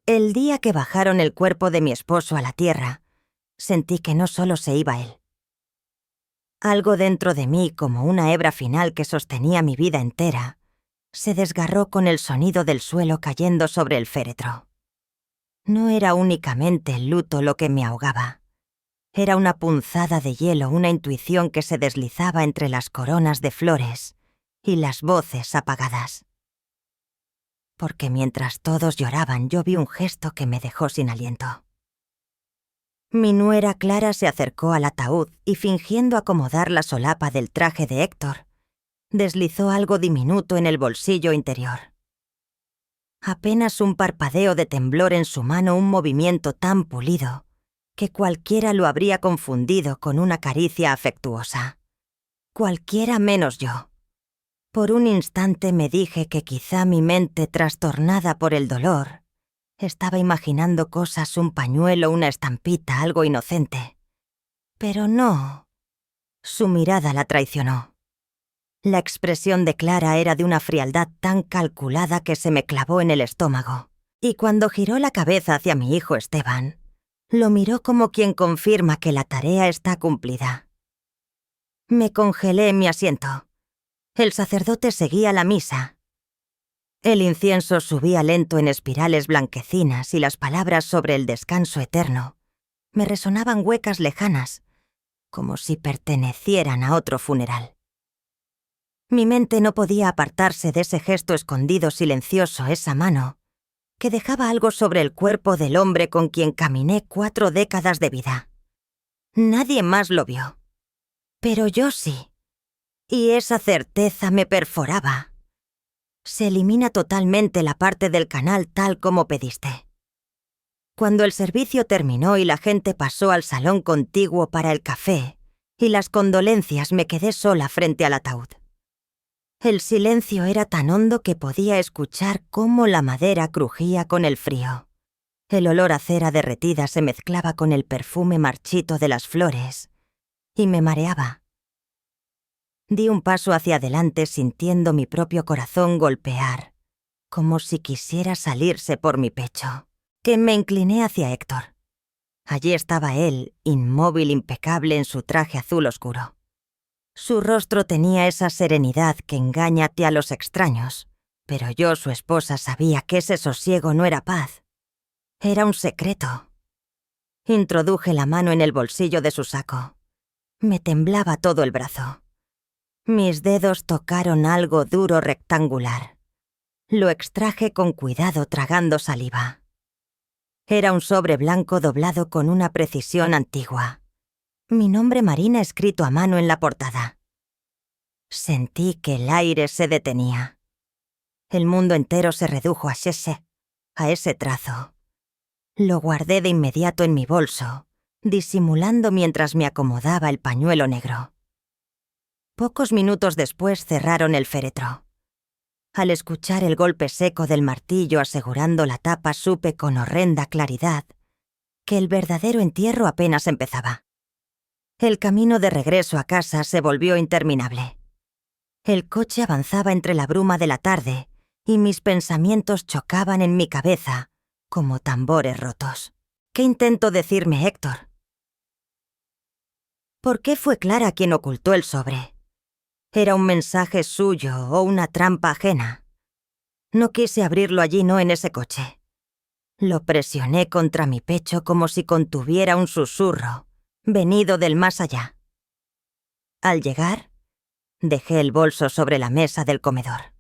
El día que bajaron el cuerpo de mi esposo a la tierra, sentí que no solo se iba él. Algo dentro de mí, como una hebra final que sostenía mi vida entera, se desgarró con el sonido del suelo cayendo sobre el féretro. No era únicamente el luto lo que me ahogaba. Era una punzada de hielo, una intuición que se deslizaba entre las coronas de flores y las voces apagadas. Porque mientras todos lloraban, yo vi un gesto que me dejó sin aliento. Mi nuera Clara se acercó al ataúd y, fingiendo acomodar la solapa del traje de Héctor, deslizó algo diminuto en el bolsillo interior. Apenas un parpadeo de temblor en su mano, un movimiento tan pulido que cualquiera lo habría confundido con una caricia afectuosa. Cualquiera menos yo. Por un instante me dije que quizá mi mente, trastornada por el dolor, estaba imaginando cosas, un pañuelo, una estampita, algo inocente. Pero no. Su mirada la traicionó. La expresión de Clara era de una frialdad tan calculada que se me clavó en el estómago. Y cuando giró la cabeza hacia mi hijo Esteban, lo miró como quien confirma que la tarea está cumplida. Me congelé en mi asiento. El sacerdote seguía la misa. El incienso subía lento en espirales blanquecinas y las palabras sobre el descanso eterno me resonaban huecas lejanas, como si pertenecieran a otro funeral. Mi mente no podía apartarse de ese gesto escondido, silencioso, esa mano, que dejaba algo sobre el cuerpo del hombre con quien caminé 4 décadas de vida. Nadie más lo vio. Pero yo sí. Y esa certeza me perforaba. Se elimina totalmente la parte del canal tal como pediste. Cuando el servicio terminó y la gente pasó al salón contiguo para el café y las condolencias, me quedé sola frente al ataúd. El silencio era tan hondo que podía escuchar cómo la madera crujía con el frío. El olor a cera derretida se mezclaba con el perfume marchito de las flores y me mareaba. Di un paso hacia adelante sintiendo mi propio corazón golpear, como si quisiera salirse por mi pecho, que me incliné hacia Héctor. Allí estaba él, inmóvil, impecable en su traje azul oscuro. Su rostro tenía esa serenidad que engaña a los extraños, pero yo, su esposa, sabía que ese sosiego no era paz. Era un secreto. Introduje la mano en el bolsillo de su saco. Me temblaba todo el brazo. Mis dedos tocaron algo duro rectangular. Lo extraje con cuidado, tragando saliva. Era un sobre blanco doblado con una precisión antigua. Mi nombre Marina escrito a mano en la portada. Sentí que el aire se detenía. El mundo entero se redujo a ese trazo. Lo guardé de inmediato en mi bolso, disimulando mientras me acomodaba el pañuelo negro. Pocos minutos después cerraron el féretro. Al escuchar el golpe seco del martillo asegurando la tapa, supe con horrenda claridad que el verdadero entierro apenas empezaba. El camino de regreso a casa se volvió interminable. El coche avanzaba entre la bruma de la tarde y mis pensamientos chocaban en mi cabeza como tambores rotos. ¿Qué intentó decirme Héctor? ¿Por qué fue Clara quien ocultó el sobre? ¿Era un mensaje suyo o una trampa ajena? No quise abrirlo allí, no en ese coche. Lo presioné contra mi pecho como si contuviera un susurro, venido del más allá. Al llegar, dejé el bolso sobre la mesa del comedor.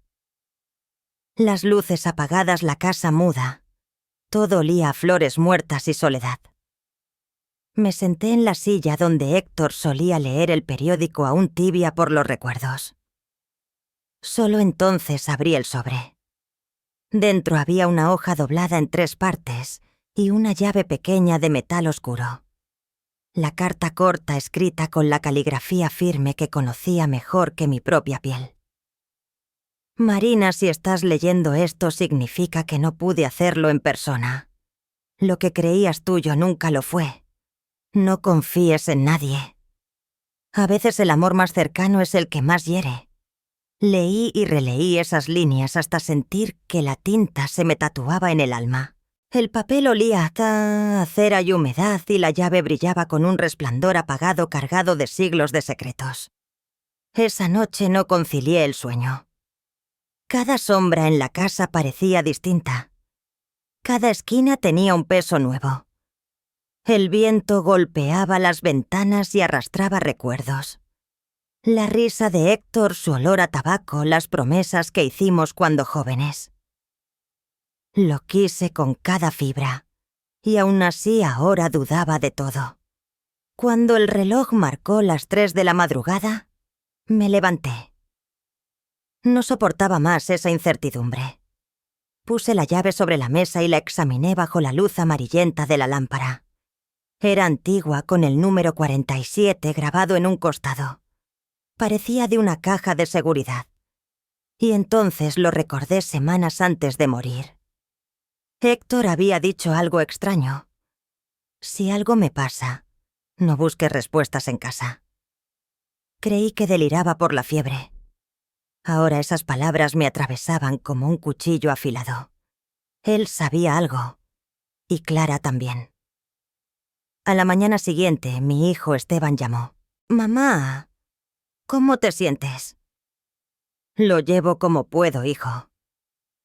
Las luces apagadas, la casa muda. Todo olía a flores muertas y soledad. Me senté en la silla donde Héctor solía leer el periódico aún tibia por los recuerdos. Solo entonces abrí el sobre. Dentro había una hoja doblada en 3 partes y una llave pequeña de metal oscuro. La carta corta escrita con la caligrafía firme que conocía mejor que mi propia piel. Marina, si estás leyendo esto significa que no pude hacerlo en persona. Lo que creías tuyo nunca lo fue. No confíes en nadie. A veces el amor más cercano es el que más hiere. Leí y releí esas líneas hasta sentir que la tinta se me tatuaba en el alma. El papel olía a cera y humedad y la llave brillaba con un resplandor apagado cargado de siglos de secretos. Esa noche no concilié el sueño. Cada sombra en la casa parecía distinta. Cada esquina tenía un peso nuevo. El viento golpeaba las ventanas y arrastraba recuerdos. La risa de Héctor, su olor a tabaco, las promesas que hicimos cuando jóvenes. Lo quise con cada fibra, y aún así ahora dudaba de todo. Cuando el reloj marcó las 3 de la madrugada, me levanté. No soportaba más esa incertidumbre. Puse la llave sobre la mesa y la examiné bajo la luz amarillenta de la lámpara. Era antigua, con el número 47 grabado en un costado. Parecía de una caja de seguridad. Y entonces lo recordé semanas antes de morir. Héctor había dicho algo extraño. Si algo me pasa, no busques respuestas en casa. Creí que deliraba por la fiebre. Ahora esas palabras me atravesaban como un cuchillo afilado. Él sabía algo, y Clara también. A la mañana siguiente, mi hijo Esteban llamó. «Mamá, ¿cómo te sientes?» «Lo llevo como puedo, hijo.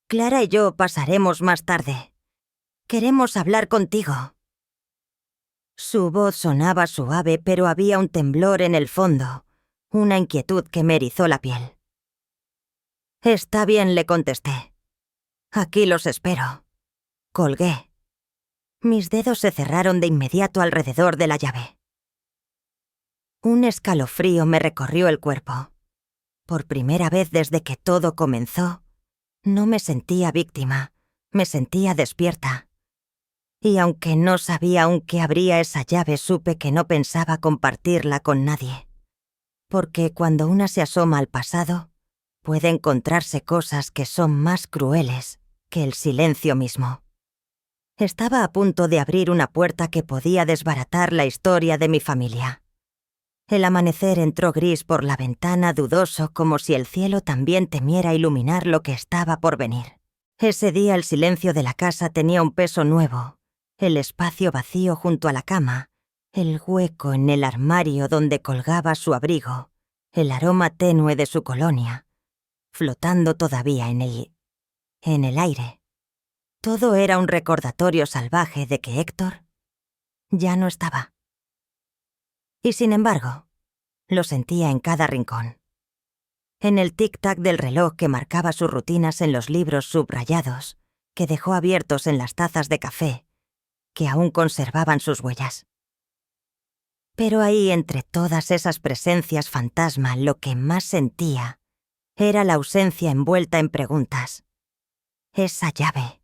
Clara y yo pasaremos más tarde. Queremos hablar contigo». Su voz sonaba suave, pero había un temblor en el fondo, una inquietud que me erizó la piel. «Está bien», le contesté. «Aquí los espero». Colgué. Mis dedos se cerraron de inmediato alrededor de la llave. Un escalofrío me recorrió el cuerpo. Por primera vez desde que todo comenzó, no me sentía víctima, me sentía despierta. Y aunque no sabía aún qué abría esa llave, supe que no pensaba compartirla con nadie. Porque cuando una se asoma al pasado, puede encontrarse cosas que son más crueles que el silencio mismo. Estaba a punto de abrir una puerta que podía desbaratar la historia de mi familia. El amanecer entró gris por la ventana, dudoso, como si el cielo también temiera iluminar lo que estaba por venir. Ese día el silencio de la casa tenía un peso nuevo. El espacio vacío junto a la cama, el hueco en el armario donde colgaba su abrigo, el aroma tenue de su colonia, flotando todavía en el aire. Todo era un recordatorio salvaje de que Héctor ya no estaba. Y sin embargo, lo sentía en cada rincón. En el tic-tac del reloj que marcaba sus rutinas en los libros subrayados, que dejó abiertos en las tazas de café, que aún conservaban sus huellas. Pero ahí, entre todas esas presencias fantasma, lo que más sentía era la ausencia envuelta en preguntas. Esa llave,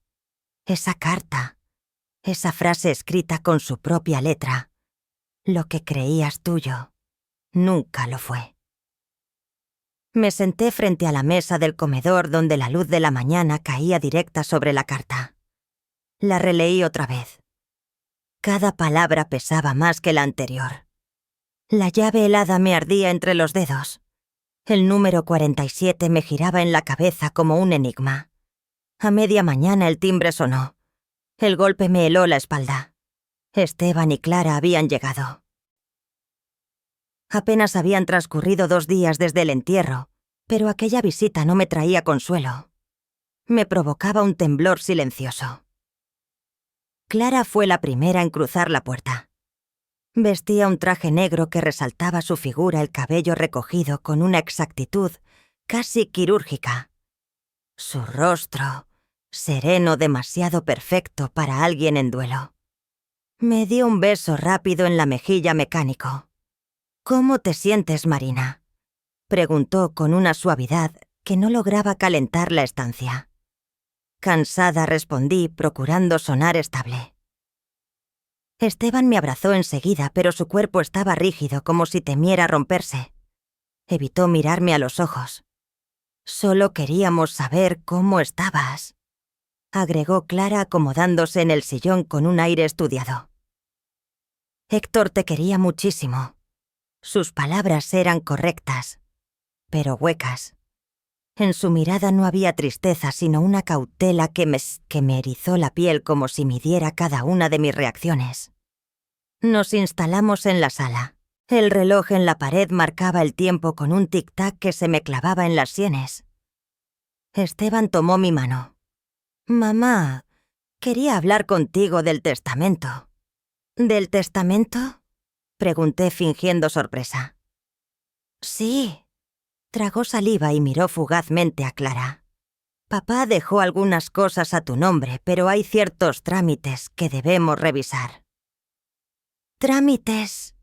esa carta, esa frase escrita con su propia letra. Lo que creías tuyo, nunca lo fue. Me senté frente a la mesa del comedor donde la luz de la mañana caía directa sobre la carta. La releí otra vez. Cada palabra pesaba más que la anterior. La llave helada me ardía entre los dedos. El número 47 me giraba en la cabeza como un enigma. A media mañana el timbre sonó. El golpe me heló la espalda. Esteban y Clara habían llegado. Apenas habían transcurrido 2 días desde el entierro, pero aquella visita no me traía consuelo. Me provocaba un temblor silencioso. Clara fue la primera en cruzar la puerta. Vestía un traje negro que resaltaba su figura, el cabello recogido con una exactitud casi quirúrgica. Su rostro, sereno, demasiado perfecto para alguien en duelo. Me dio un beso rápido en la mejilla mecánico. «¿Cómo te sientes, Marina?», preguntó con una suavidad que no lograba calentar la estancia. Cansada respondí, procurando sonar estable. Esteban me abrazó enseguida, pero su cuerpo estaba rígido, como si temiera romperse. Evitó mirarme a los ojos. «Solo queríamos saber cómo estabas», agregó Clara acomodándose en el sillón con un aire estudiado. «Héctor te quería muchísimo». Sus palabras eran correctas, pero huecas. En su mirada no había tristeza, sino una cautela que me erizó la piel como si midiera cada una de mis reacciones. Nos instalamos en la sala. El reloj en la pared marcaba el tiempo con un tic-tac que se me clavaba en las sienes. Esteban tomó mi mano. «Mamá, quería hablar contigo del testamento». «¿Del testamento?», pregunté fingiendo sorpresa. «Sí». Tragó saliva y miró fugazmente a Clara. «Papá dejó algunas cosas a tu nombre, pero hay ciertos trámites que debemos revisar». «¿Trámites?»,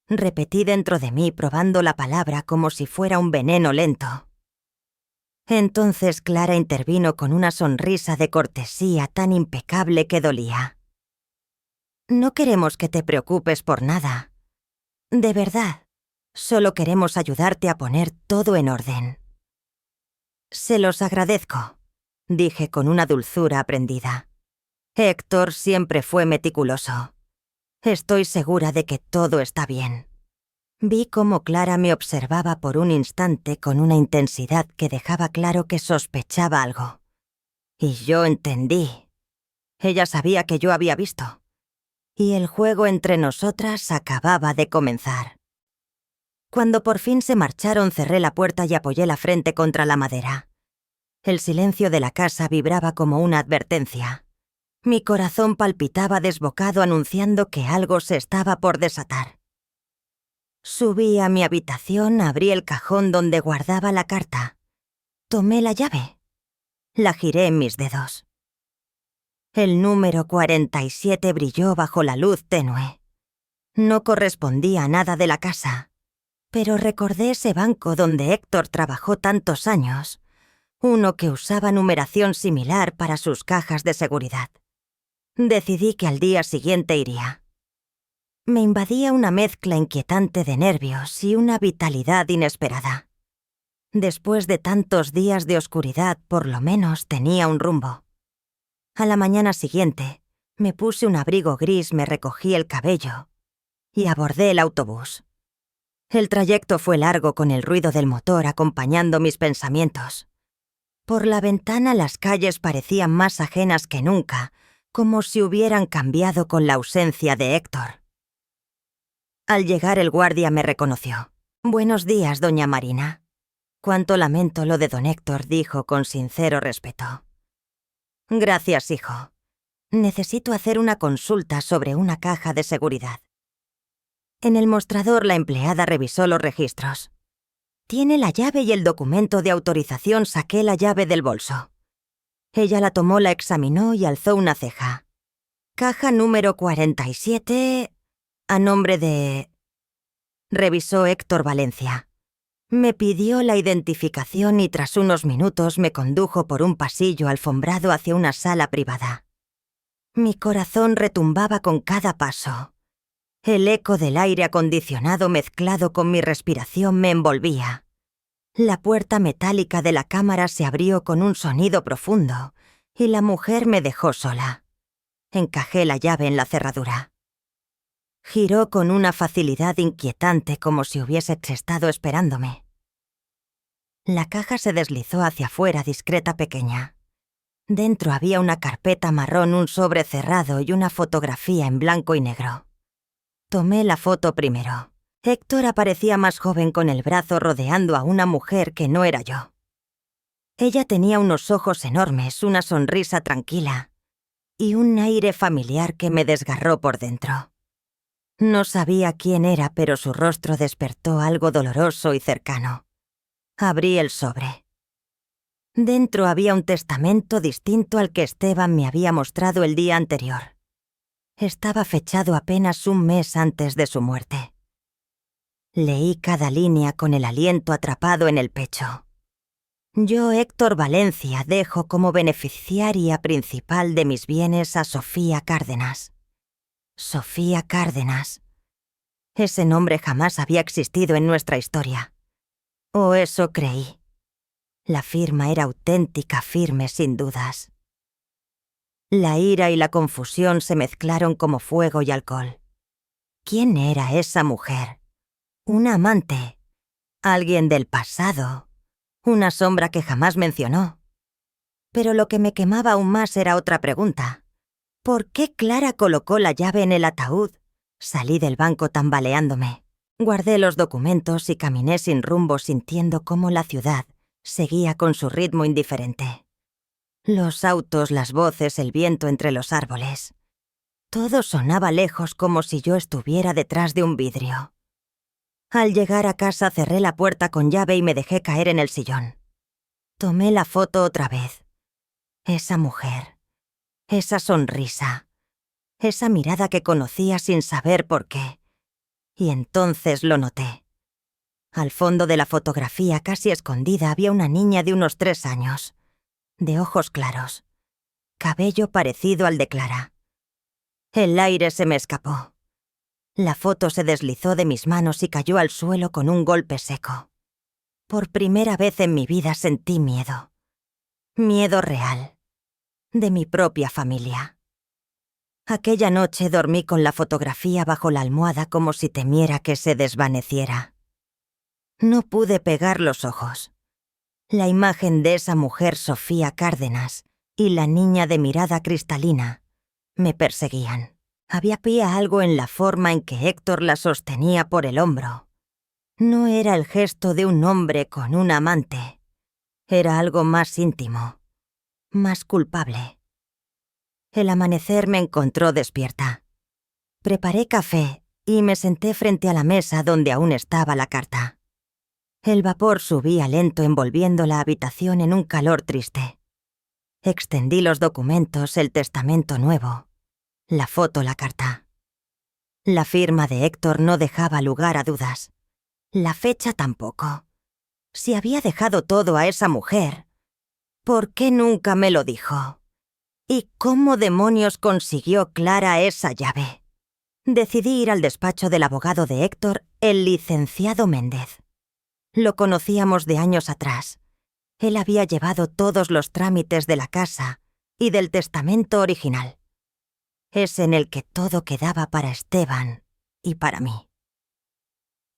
repetí dentro de mí, probando la palabra como si fuera un veneno lento. Entonces Clara intervino con una sonrisa de cortesía tan impecable que dolía. «No queremos que te preocupes por nada. De verdad. Solo queremos ayudarte a poner todo en orden». «Se los agradezco», dije con una dulzura aprendida. «Héctor siempre fue meticuloso. Estoy segura de que todo está bien». Vi cómo Clara me observaba por un instante con una intensidad que dejaba claro que sospechaba algo. Y yo entendí. Ella sabía que yo había visto. Y el juego entre nosotras acababa de comenzar. Cuando por fin se marcharon, cerré la puerta y apoyé la frente contra la madera. El silencio de la casa vibraba como una advertencia. Mi corazón palpitaba desbocado anunciando que algo se estaba por desatar. Subí a mi habitación, abrí el cajón donde guardaba la carta. Tomé la llave. La giré en mis dedos. El número 47 brilló bajo la luz tenue. No correspondía a nada de la casa, pero recordé ese banco donde Héctor trabajó tantos años, uno que usaba numeración similar para sus cajas de seguridad. Decidí que al día siguiente iría. Me invadía una mezcla inquietante de nervios y una vitalidad inesperada. Después de tantos días de oscuridad, por lo menos tenía un rumbo. A la mañana siguiente, me puse un abrigo gris, me recogí el cabello y abordé el autobús. El trayecto fue largo con el ruido del motor acompañando mis pensamientos. Por la ventana las calles parecían más ajenas que nunca, como si hubieran cambiado con la ausencia de Héctor. Al llegar el guardia me reconoció. «Buenos días, doña Marina». «Cuánto lamento lo de don Héctor», dijo con sincero respeto. «Gracias, hijo. Necesito hacer una consulta sobre una caja de seguridad». En el mostrador la empleada revisó los registros. «Tiene la llave y el documento de autorización». Saqué la llave del bolso. Ella la tomó, la examinó y alzó una ceja. «Caja número 47... a nombre de...». Revisó Héctor Valencia. Me pidió la identificación y tras unos minutos me condujo por un pasillo alfombrado hacia una sala privada. Mi corazón retumbaba con cada paso. El eco del aire acondicionado mezclado con mi respiración me envolvía. La puerta metálica de la cámara se abrió con un sonido profundo y la mujer me dejó sola. Encajé la llave en la cerradura. Giró con una facilidad inquietante como si hubiese estado esperándome. La caja se deslizó hacia afuera, discreta, pequeña. Dentro había una carpeta marrón, un sobre cerrado y una fotografía en blanco y negro. Tomé la foto primero. Héctor aparecía más joven con el brazo rodeando a una mujer que no era yo. Ella tenía unos ojos enormes, una sonrisa tranquila y un aire familiar que me desgarró por dentro. No sabía quién era, pero su rostro despertó algo doloroso y cercano. Abrí el sobre. Dentro había un testamento distinto al que Esteban me había mostrado el día anterior. Estaba fechado apenas un mes antes de su muerte. Leí cada línea con el aliento atrapado en el pecho. Yo, Héctor Valencia, dejo como beneficiaria principal de mis bienes a Sofía Cárdenas. Sofía Cárdenas. Ese nombre jamás había existido en nuestra historia. O eso creí. La firma era auténtica, firme, sin dudas. La ira y la confusión se mezclaron como fuego y alcohol. ¿Quién era esa mujer? ¿Una amante? ¿Alguien del pasado? Una sombra que jamás mencionó. Pero lo que me quemaba aún más era otra pregunta. ¿Por qué Clara colocó la llave en el ataúd? Salí del banco tambaleándome. Guardé los documentos y caminé sin rumbo, sintiendo cómo la ciudad seguía con su ritmo indiferente. Los autos, las voces, el viento entre los árboles. Todo sonaba lejos, como si yo estuviera detrás de un vidrio. Al llegar a casa cerré la puerta con llave y me dejé caer en el sillón. Tomé la foto otra vez. Esa mujer, esa sonrisa, esa mirada que conocía sin saber por qué. Y entonces lo noté. Al fondo de la fotografía, casi escondida, había una niña de unos 3 años, de ojos claros, cabello parecido al de Clara. El aire se me escapó. La foto se deslizó de mis manos y cayó al suelo con un golpe seco. Por primera vez en mi vida sentí miedo. Miedo real. De mi propia familia. Aquella noche dormí con la fotografía bajo la almohada como si temiera que se desvaneciera. No pude pegar los ojos. La imagen de esa mujer, Sofía Cárdenas, y la niña de mirada cristalina me perseguían. Había algo en la forma en que Héctor la sostenía por el hombro. No era el gesto de un hombre con una amante. Era algo más íntimo, más culpable. El amanecer me encontró despierta. Preparé café y me senté frente a la mesa donde aún estaba la carta. El vapor subía lento envolviendo la habitación en un calor triste. Extendí los documentos, el testamento nuevo, la foto, la carta. La firma de Héctor no dejaba lugar a dudas. La fecha tampoco. Si había dejado todo a esa mujer, ¿por qué nunca me lo dijo? ¿Y cómo demonios consiguió Clara esa llave? Decidí ir al despacho del abogado de Héctor, el licenciado Méndez. Lo conocíamos de años atrás. Él había llevado todos los trámites de la casa y del testamento original. Es en el que todo quedaba para Esteban y para mí.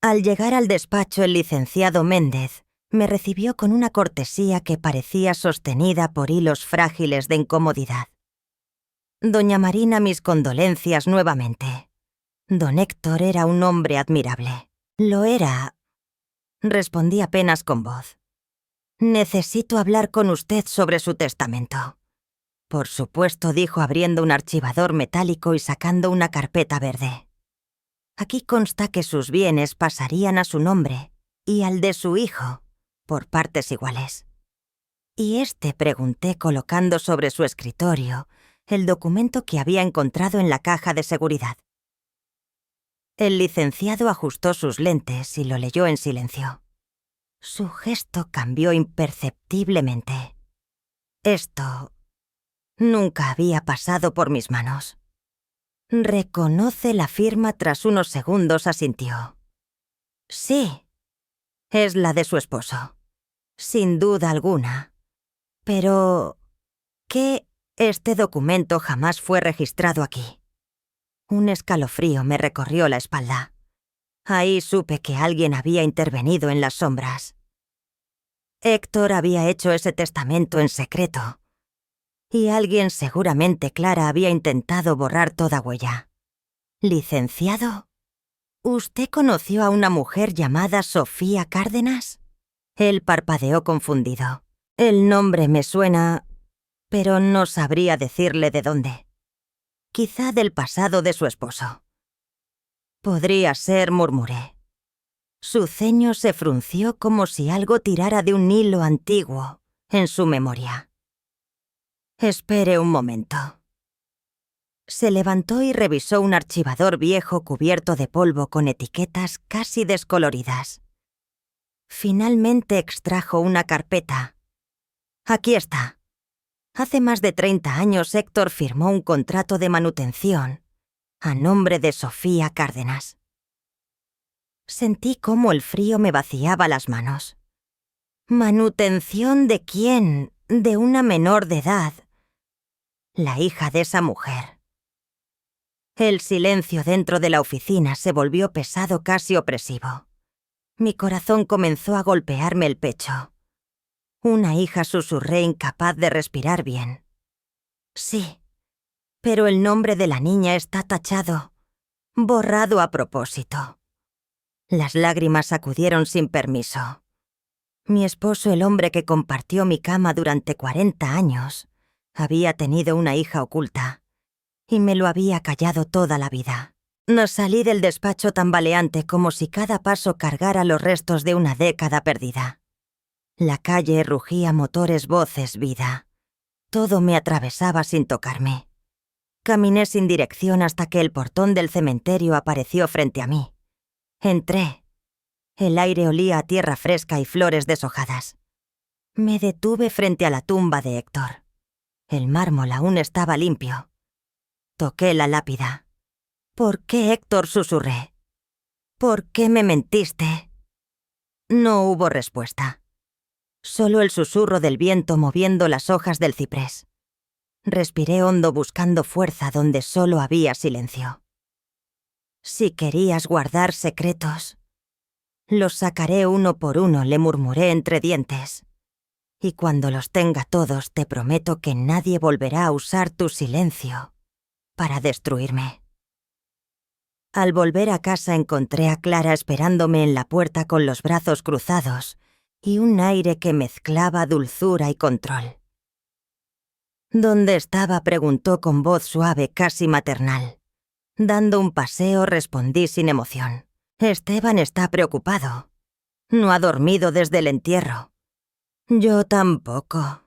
Al llegar al despacho, el licenciado Méndez me recibió con una cortesía que parecía sostenida por hilos frágiles de incomodidad. Doña Marina, mis condolencias nuevamente. Don Héctor era un hombre admirable. Lo era, respondí apenas con voz. Necesito hablar con usted sobre su testamento. Por supuesto, dijo abriendo un archivador metálico y sacando una carpeta verde. Aquí consta que sus bienes pasarían a su nombre y al de su hijo, por partes iguales. ¿Y pregunté colocando sobre su escritorio el documento que había encontrado en la caja de seguridad? El licenciado ajustó sus lentes y lo leyó en silencio. Su gesto cambió imperceptiblemente. Esto nunca había pasado por mis manos. Reconoce la firma. Tras unos segundos asintió. Sí, es la de su esposo. Sin duda alguna. Pero, ¿qué? Este documento jamás fue registrado aquí. Un escalofrío me recorrió la espalda. Ahí supe que alguien había intervenido en las sombras. Héctor había hecho ese testamento en secreto. Y alguien, seguramente Clara, había intentado borrar toda huella. ¿Licenciado? ¿Usted conoció a una mujer llamada Sofía Cárdenas? Él parpadeó confundido. El nombre me suena, pero no sabría decirle de dónde. Quizá del pasado de su esposo. Podría ser, murmuré. Su ceño se frunció como si algo tirara de un hilo antiguo en su memoria. Espere un momento. Se levantó y revisó un archivador viejo cubierto de polvo con etiquetas casi descoloridas. Finalmente extrajo una carpeta. Aquí está. Hace más de 30 años Héctor firmó un contrato de manutención a nombre de Sofía Cárdenas. Sentí cómo el frío me vaciaba las manos. ¿Manutención de quién? De una menor de edad. La hija de esa mujer. El silencio dentro de la oficina se volvió pesado, casi opresivo. Mi corazón comenzó a golpearme el pecho. Una hija, susurré, incapaz de respirar bien. Sí, pero el nombre de la niña está tachado, borrado a propósito. Las lágrimas acudieron sin permiso. Mi esposo, el hombre que compartió mi cama durante 40 años, había tenido una hija oculta, y me lo había callado toda la vida. No salí del despacho tambaleante como si cada paso cargara los restos de una década perdida. La calle rugía motores, voces, vida. Todo me atravesaba sin tocarme. Caminé sin dirección hasta que el portón del cementerio apareció frente a mí. Entré. El aire olía a tierra fresca y flores deshojadas. Me detuve frente a la tumba de Héctor. El mármol aún estaba limpio. Toqué la lápida. ¿Por qué, Héctor?, susurré. ¿Por qué me mentiste? No hubo respuesta. Solo el susurro del viento moviendo las hojas del ciprés. Respiré hondo buscando fuerza donde solo había silencio. Si querías guardar secretos, los sacaré uno por uno, le murmuré entre dientes. Y cuando los tenga todos, te prometo que nadie volverá a usar tu silencio para destruirme. Al volver a casa encontré a Clara esperándome en la puerta con los brazos cruzados y un aire que mezclaba dulzura y control. ¿Dónde estaba?, preguntó con voz suave, casi maternal. Dando un paseo, respondí sin emoción. Esteban está preocupado. No ha dormido desde el entierro. Yo tampoco.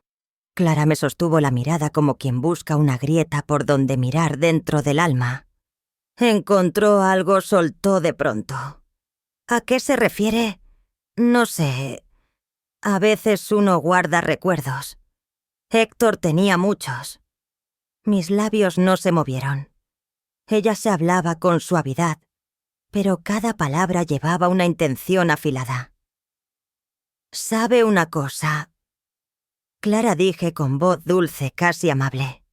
Clara me sostuvo la mirada como quien busca una grieta por donde mirar dentro del alma. Encontró algo, soltó de pronto. ¿A qué se refiere? No sé. A veces uno guarda recuerdos. Héctor tenía muchos. Mis labios no se movieron. Ella se hablaba con suavidad, pero cada palabra llevaba una intención afilada. ¿Sabe una cosa?, Clara, dije con voz dulce, casi amable.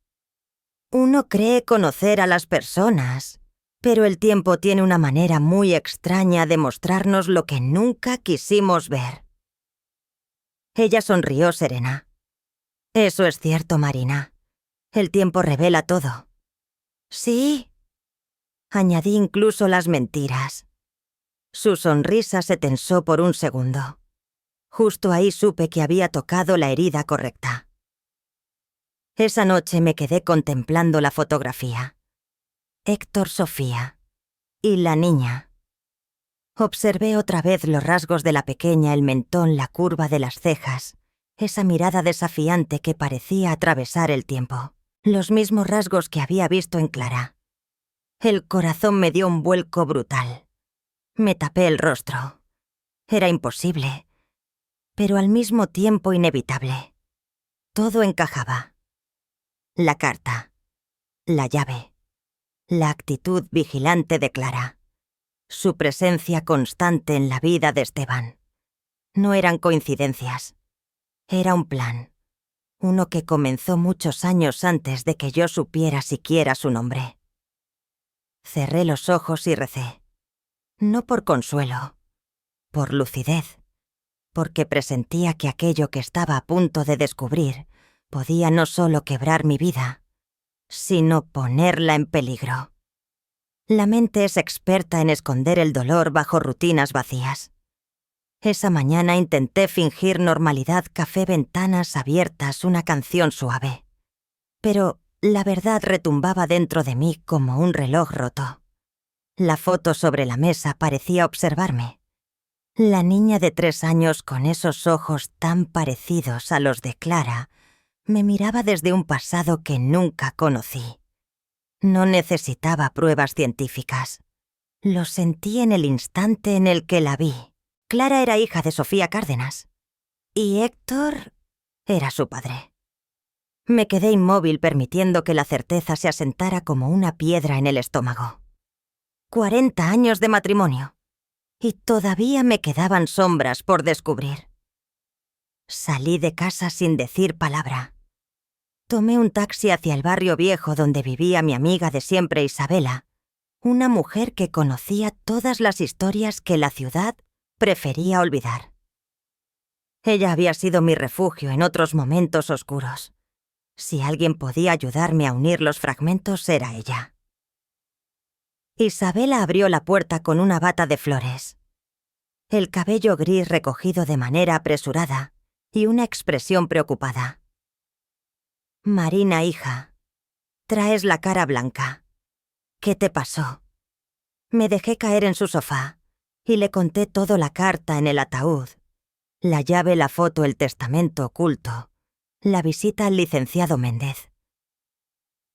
Uno cree conocer a las personas, pero el tiempo tiene una manera muy extraña de mostrarnos lo que nunca quisimos ver. Ella sonrió serena. Eso es cierto, Marina. El tiempo revela todo. Sí. Añadí incluso las mentiras. Su sonrisa se tensó por un segundo. Justo ahí supe que había tocado la herida correcta. Esa noche me quedé contemplando la fotografía. Héctor, Sofía. Y la niña. Observé otra vez los rasgos de la pequeña, el mentón, la curva de las cejas, esa mirada desafiante que parecía atravesar el tiempo. Los mismos rasgos que había visto en Clara. El corazón me dio un vuelco brutal. Me tapé el rostro. Era imposible, pero al mismo tiempo inevitable. Todo encajaba. La carta, la llave, la actitud vigilante de Clara, su presencia constante en la vida de Esteban. No eran coincidencias. Era un plan. Uno que comenzó muchos años antes de que yo supiera siquiera su nombre. Cerré los ojos y recé. No por consuelo, por lucidez, porque presentía que aquello que estaba a punto de descubrir podía no solo quebrar mi vida, sino ponerla en peligro. La mente es experta en esconder el dolor bajo rutinas vacías. Esa mañana intenté fingir normalidad, café, ventanas abiertas, una canción suave. Pero la verdad retumbaba dentro de mí como un reloj roto. La foto sobre la mesa parecía observarme. La niña de 3 años con esos ojos tan parecidos a los de Clara me miraba desde un pasado que nunca conocí. No necesitaba pruebas científicas. Lo sentí en el instante en el que la vi. Clara era hija de Sofía Cárdenas. Y Héctor era su padre. Me quedé inmóvil permitiendo que la certeza se asentara como una piedra en el estómago. 40 años de matrimonio. Y todavía me quedaban sombras por descubrir. Salí de casa sin decir palabra. Tomé un taxi hacia el barrio viejo donde vivía mi amiga de siempre, Isabela, una mujer que conocía todas las historias que la ciudad prefería olvidar. Ella había sido mi refugio en otros momentos oscuros. Si alguien podía ayudarme a unir los fragmentos, era ella. Isabela abrió la puerta con una bata de flores. El cabello gris recogido de manera apresurada y una expresión preocupada. Marina, hija, traes la cara blanca. ¿Qué te pasó? Me dejé caer en su sofá y le conté todo: la carta en el ataúd, la llave, la foto, el testamento oculto, la visita al licenciado Méndez.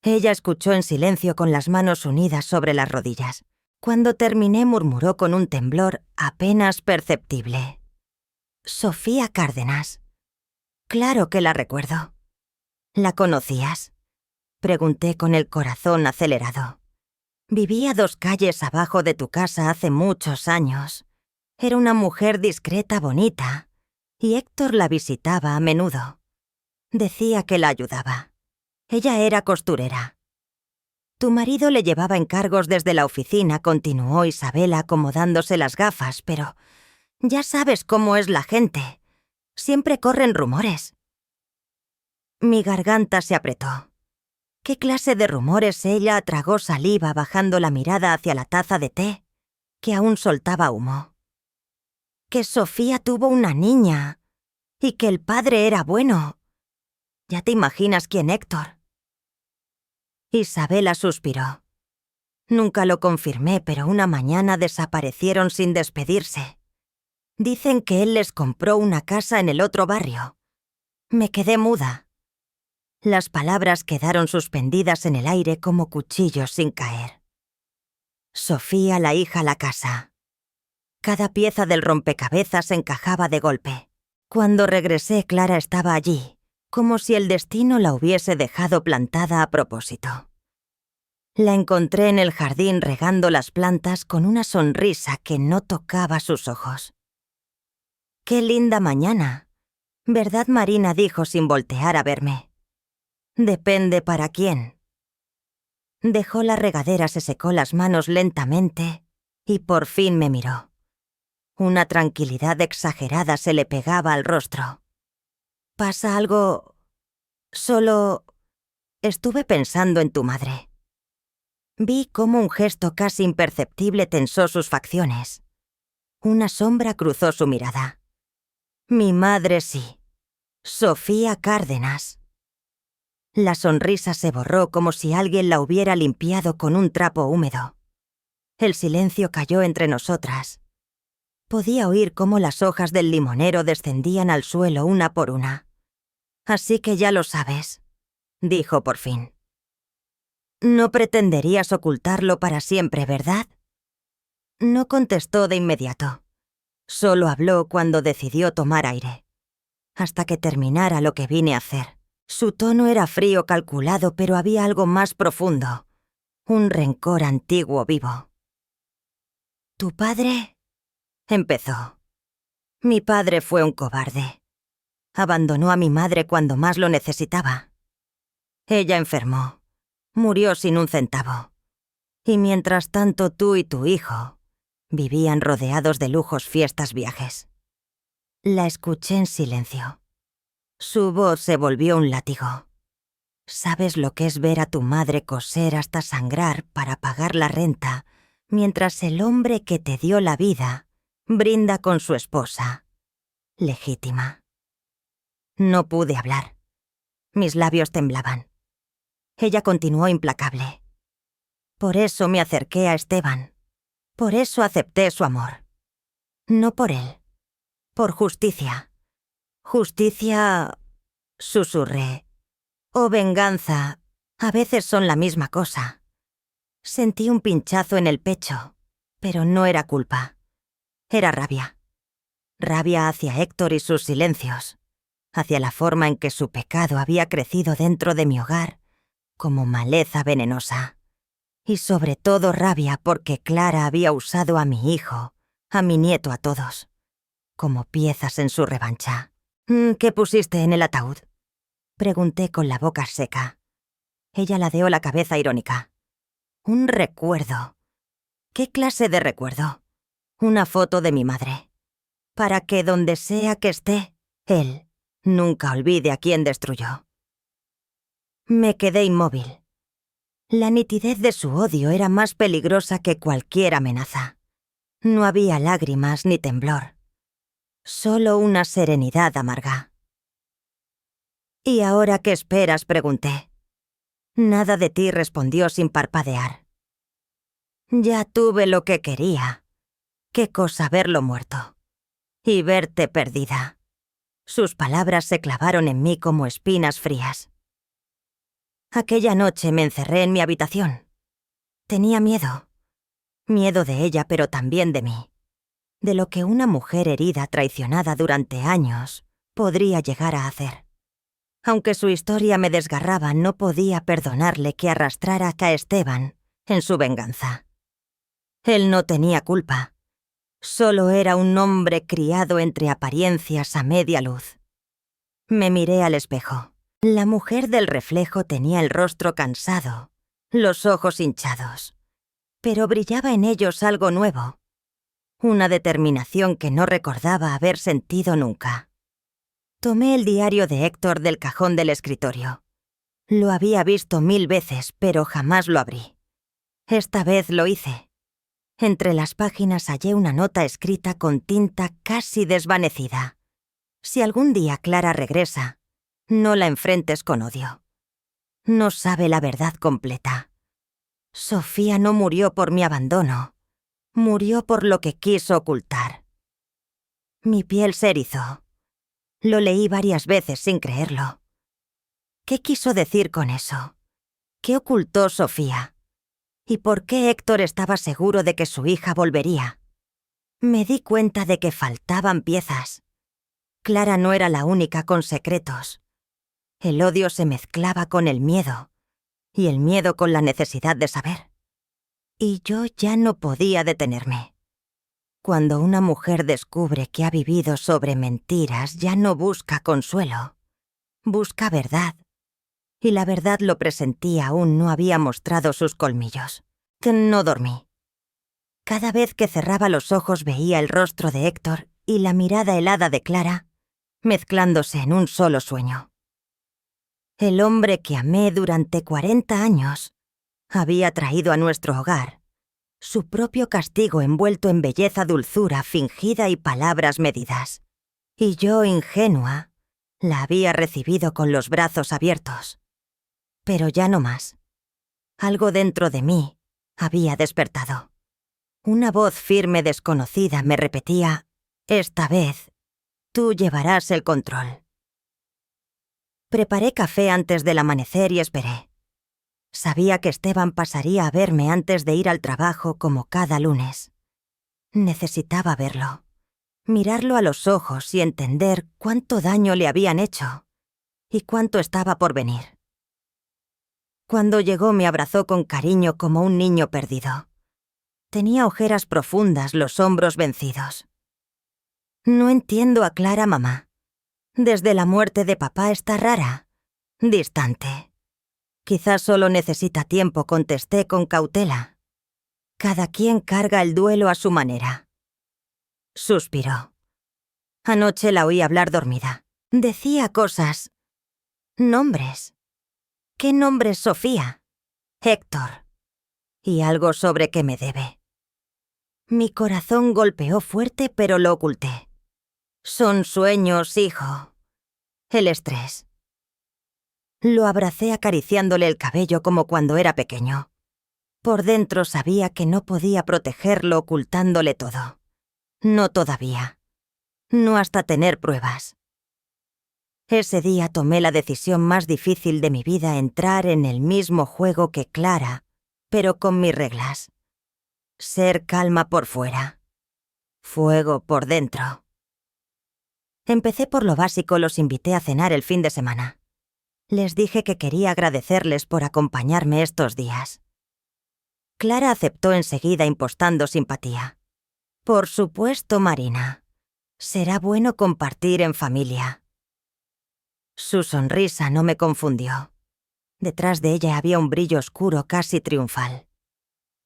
Ella escuchó en silencio con las manos unidas sobre las rodillas. Cuando terminé, murmuró con un temblor apenas perceptible: Sofía Cárdenas. Claro que la recuerdo. ¿La conocías? Pregunté con el corazón acelerado. Vivía 2 calles abajo de tu casa hace muchos años. Era una mujer discreta, bonita, y Héctor la visitaba a menudo. Decía que la ayudaba. Ella era costurera. Tu marido le llevaba encargos desde la oficina, continuó Isabela acomodándose las gafas, pero ya sabes cómo es la gente. Siempre corren rumores. Mi garganta se apretó. ¿Qué clase de rumores? Ella tragó saliva bajando la mirada hacia la taza de té, que aún soltaba humo. Que Sofía tuvo una niña y que el padre era bueno. Ya te imaginas quién, Héctor. Isabela suspiró. Nunca lo confirmé, pero una mañana desaparecieron sin despedirse. Dicen que él les compró una casa en el otro barrio. Me quedé muda. Las palabras quedaron suspendidas en el aire como cuchillos sin caer. Sofía, la hija, la casa. Cada pieza del rompecabezas encajaba de golpe. Cuando regresé, Clara estaba allí, como si el destino la hubiese dejado plantada a propósito. La encontré en el jardín regando las plantas con una sonrisa que no tocaba sus ojos. «Qué linda mañana», ¿verdad, Marina?, dijo sin voltear a verme. «Depende para quién». Dejó la regadera, se secó las manos lentamente y por fin me miró. Una tranquilidad exagerada se le pegaba al rostro. «¿Pasa algo? Solo estuve pensando en tu madre». Vi cómo un gesto casi imperceptible tensó sus facciones. Una sombra cruzó su mirada. «Mi madre sí. Sofía Cárdenas». La sonrisa se borró como si alguien la hubiera limpiado con un trapo húmedo. El silencio cayó entre nosotras. Podía oír cómo las hojas del limonero descendían al suelo una por una. «Así que ya lo sabes», dijo por fin. «No pretenderías ocultarlo para siempre, ¿verdad?» No contestó de inmediato. Solo habló cuando decidió tomar aire. Hasta que terminara lo que vine a hacer. Su tono era frío, calculado, pero había algo más profundo. Un rencor antiguo vivo. «¿Tu padre?» empezó. «Mi padre fue un cobarde. Abandonó a mi madre cuando más lo necesitaba. Ella enfermó. Murió sin un centavo. Y mientras tanto tú y tu hijo vivían rodeados de lujos, fiestas, viajes». La escuché en silencio. Su voz se volvió un látigo. «¿Sabes lo que es ver a tu madre coser hasta sangrar para pagar la renta, mientras el hombre que te dio la vida brinda con su esposa legítima?» No pude hablar. Mis labios temblaban. Ella continuó implacable. «Por eso me acerqué a Esteban. Por eso acepté su amor. No por él. Por justicia. Justicia», susurré, «o venganza, a veces son la misma cosa». Sentí un pinchazo en el pecho, pero no era culpa. Era rabia. Rabia hacia Héctor y sus silencios, hacia la forma en que su pecado había crecido dentro de mi hogar como maleza venenosa. Y sobre todo rabia porque Clara había usado a mi hijo, a mi nieto, a todos, como piezas en su revancha. «¿Qué pusiste en el ataúd?», pregunté con la boca seca. Ella ladeó la cabeza irónica. «Un recuerdo». «¿Qué clase de recuerdo?» «Una foto de mi madre. Para que donde sea que esté, Él nunca olvide a quien destruyó. Me quedé inmóvil. La nitidez de su odio era más peligrosa que cualquier amenaza. No había lágrimas ni temblor. Solo una serenidad amarga. «¿Y ahora qué esperas?», pregunté. «Nada de ti», respondió sin parpadear. «Ya tuve lo que quería. Qué cosa verlo muerto. Y verte perdida». Sus palabras se clavaron en mí como espinas frías. Aquella noche me encerré en mi habitación. Tenía miedo. Miedo de ella, pero también de mí. De lo que una mujer herida, traicionada durante años, podría llegar a hacer. Aunque su historia me desgarraba, no podía perdonarle que arrastrara a Esteban en su venganza. Él no tenía culpa. Solo era un hombre criado entre apariencias a media luz. Me miré al espejo. La mujer del reflejo tenía el rostro cansado, los ojos hinchados, pero brillaba en ellos algo nuevo. Una determinación que no recordaba haber sentido nunca. Tomé el diario de Héctor del cajón del escritorio. Lo había visto 1000 veces, pero jamás lo abrí. Esta vez lo hice. Entre las páginas hallé una nota escrita con tinta casi desvanecida. Si algún día Clara regresa, no la enfrentes con odio. No sabe la verdad completa. Sofía no murió por mi abandono. Murió por lo que quiso ocultar. Mi piel se erizó. Lo leí varias veces sin creerlo. ¿Qué quiso decir con eso? ¿Qué ocultó Sofía? ¿Y por qué Héctor estaba seguro de que su hija volvería? Me di cuenta de que faltaban piezas. Clara no era la única con secretos. El odio se mezclaba con el miedo, y el miedo con la necesidad de saber. Y yo ya no podía detenerme. Cuando una mujer descubre que ha vivido sobre mentiras, ya no busca consuelo. Busca verdad. Y la verdad, lo presentía, aún no había mostrado sus colmillos. No dormí. Cada vez que cerraba los ojos veía el rostro de Héctor y la mirada helada de Clara, mezclándose en un solo sueño. El hombre que amé durante 40 años había traído a nuestro hogar su propio castigo envuelto en belleza, dulzura fingida y palabras medidas. Y yo, ingenua, la había recibido con los brazos abiertos. Pero ya no más. Algo dentro de mí había despertado. Una voz firme desconocida me repetía: «Esta vez, tú llevarás el control». Preparé café antes del amanecer y esperé. Sabía que Esteban pasaría a verme antes de ir al trabajo como cada lunes. Necesitaba verlo, mirarlo a los ojos y entender cuánto daño le habían hecho y cuánto estaba por venir. Cuando llegó me abrazó con cariño como un niño perdido. Tenía ojeras profundas, los hombros vencidos. «No entiendo a Clara, mamá. Desde la muerte de papá está rara, distante. Quizás solo necesita tiempo», contesté con cautela. «Cada quien carga el duelo a su manera». Suspiró. Anoche la oí hablar dormida. Decía cosas. Nombres. ¿Qué nombres, Sofía? Héctor. Y algo sobre que me debe. Mi corazón golpeó fuerte, pero lo oculté. «Son sueños, hijo. El estrés». Lo abracé acariciándole el cabello como cuando era pequeño. Por dentro sabía que no podía protegerlo ocultándole todo. No todavía. No hasta tener pruebas. Ese día tomé la decisión más difícil de mi vida: entrar en el mismo juego que Clara, pero con mis reglas. Ser calma por fuera. Fuego por dentro. Empecé por lo básico, los invité a cenar el fin de semana. Les dije que quería agradecerles por acompañarme estos días. Clara aceptó enseguida, impostando simpatía. «Por supuesto, Marina. Será bueno compartir en familia». Su sonrisa no me confundió. Detrás de ella había un brillo oscuro casi triunfal.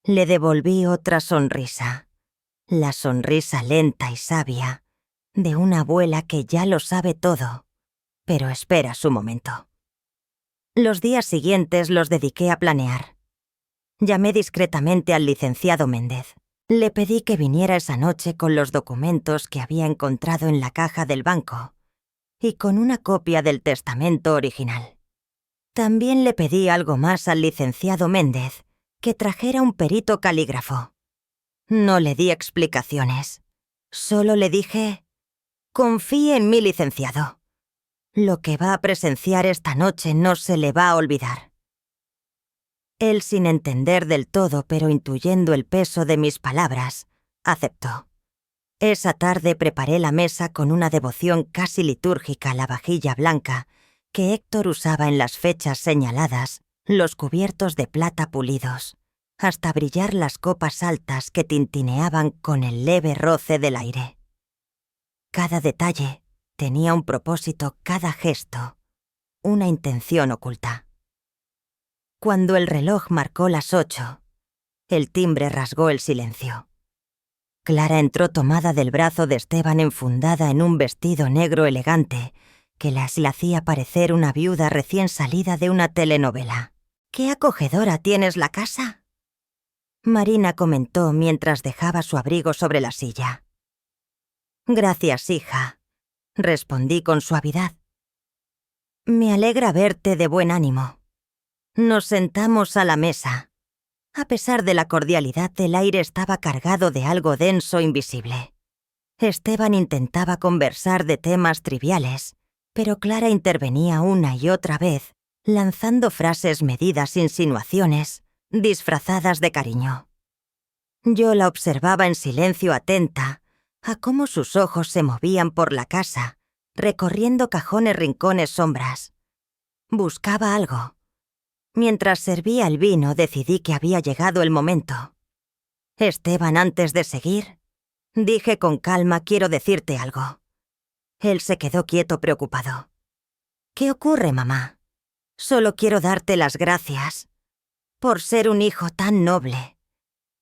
Le devolví otra sonrisa. La sonrisa lenta y sabia de una abuela que ya lo sabe todo, pero espera su momento. Los días siguientes los dediqué a planear. Llamé discretamente al licenciado Méndez. Le pedí que viniera esa noche con los documentos que había encontrado en la caja del banco y con una copia del testamento original. También le pedí algo más al licenciado Méndez, que trajera un perito calígrafo. No le di explicaciones. Solo le dije: confíe en mi licenciado. Lo que va a presenciar esta noche no se le va a olvidar. Él, sin entender del todo, pero intuyendo el peso de mis palabras, aceptó. Esa tarde preparé la mesa con una devoción casi litúrgica a la vajilla blanca que Héctor usaba en las fechas señaladas, los cubiertos de plata pulidos, hasta brillar las copas altas que tintineaban con el leve roce del aire. Cada detalle tenía un propósito, cada gesto, una intención oculta. Cuando el reloj marcó las 8, el timbre rasgó el silencio. Clara entró tomada del brazo de Esteban, enfundada en un vestido negro elegante que le hacía parecer una viuda recién salida de una telenovela. «¡Qué acogedora tienes la casa!», Marina comentó mientras dejaba su abrigo sobre la silla. «Gracias, hija», respondí con suavidad. «Me alegra verte de buen ánimo». Nos sentamos a la mesa. A pesar de la cordialidad, el aire estaba cargado de algo denso, invisible. Esteban intentaba conversar de temas triviales, pero Clara intervenía una y otra vez, lanzando frases medidas, insinuaciones, disfrazadas de cariño. Yo la observaba en silencio, atenta a cómo sus ojos se movían por la casa, recorriendo cajones, rincones, sombras. Buscaba algo. Mientras servía el vino, decidí que había llegado el momento. «Esteban, antes de seguir», dije con calma, «quiero decirte algo». Él se quedó quieto, preocupado. «¿Qué ocurre, mamá?» «Solo quiero darte las gracias por ser un hijo tan noble.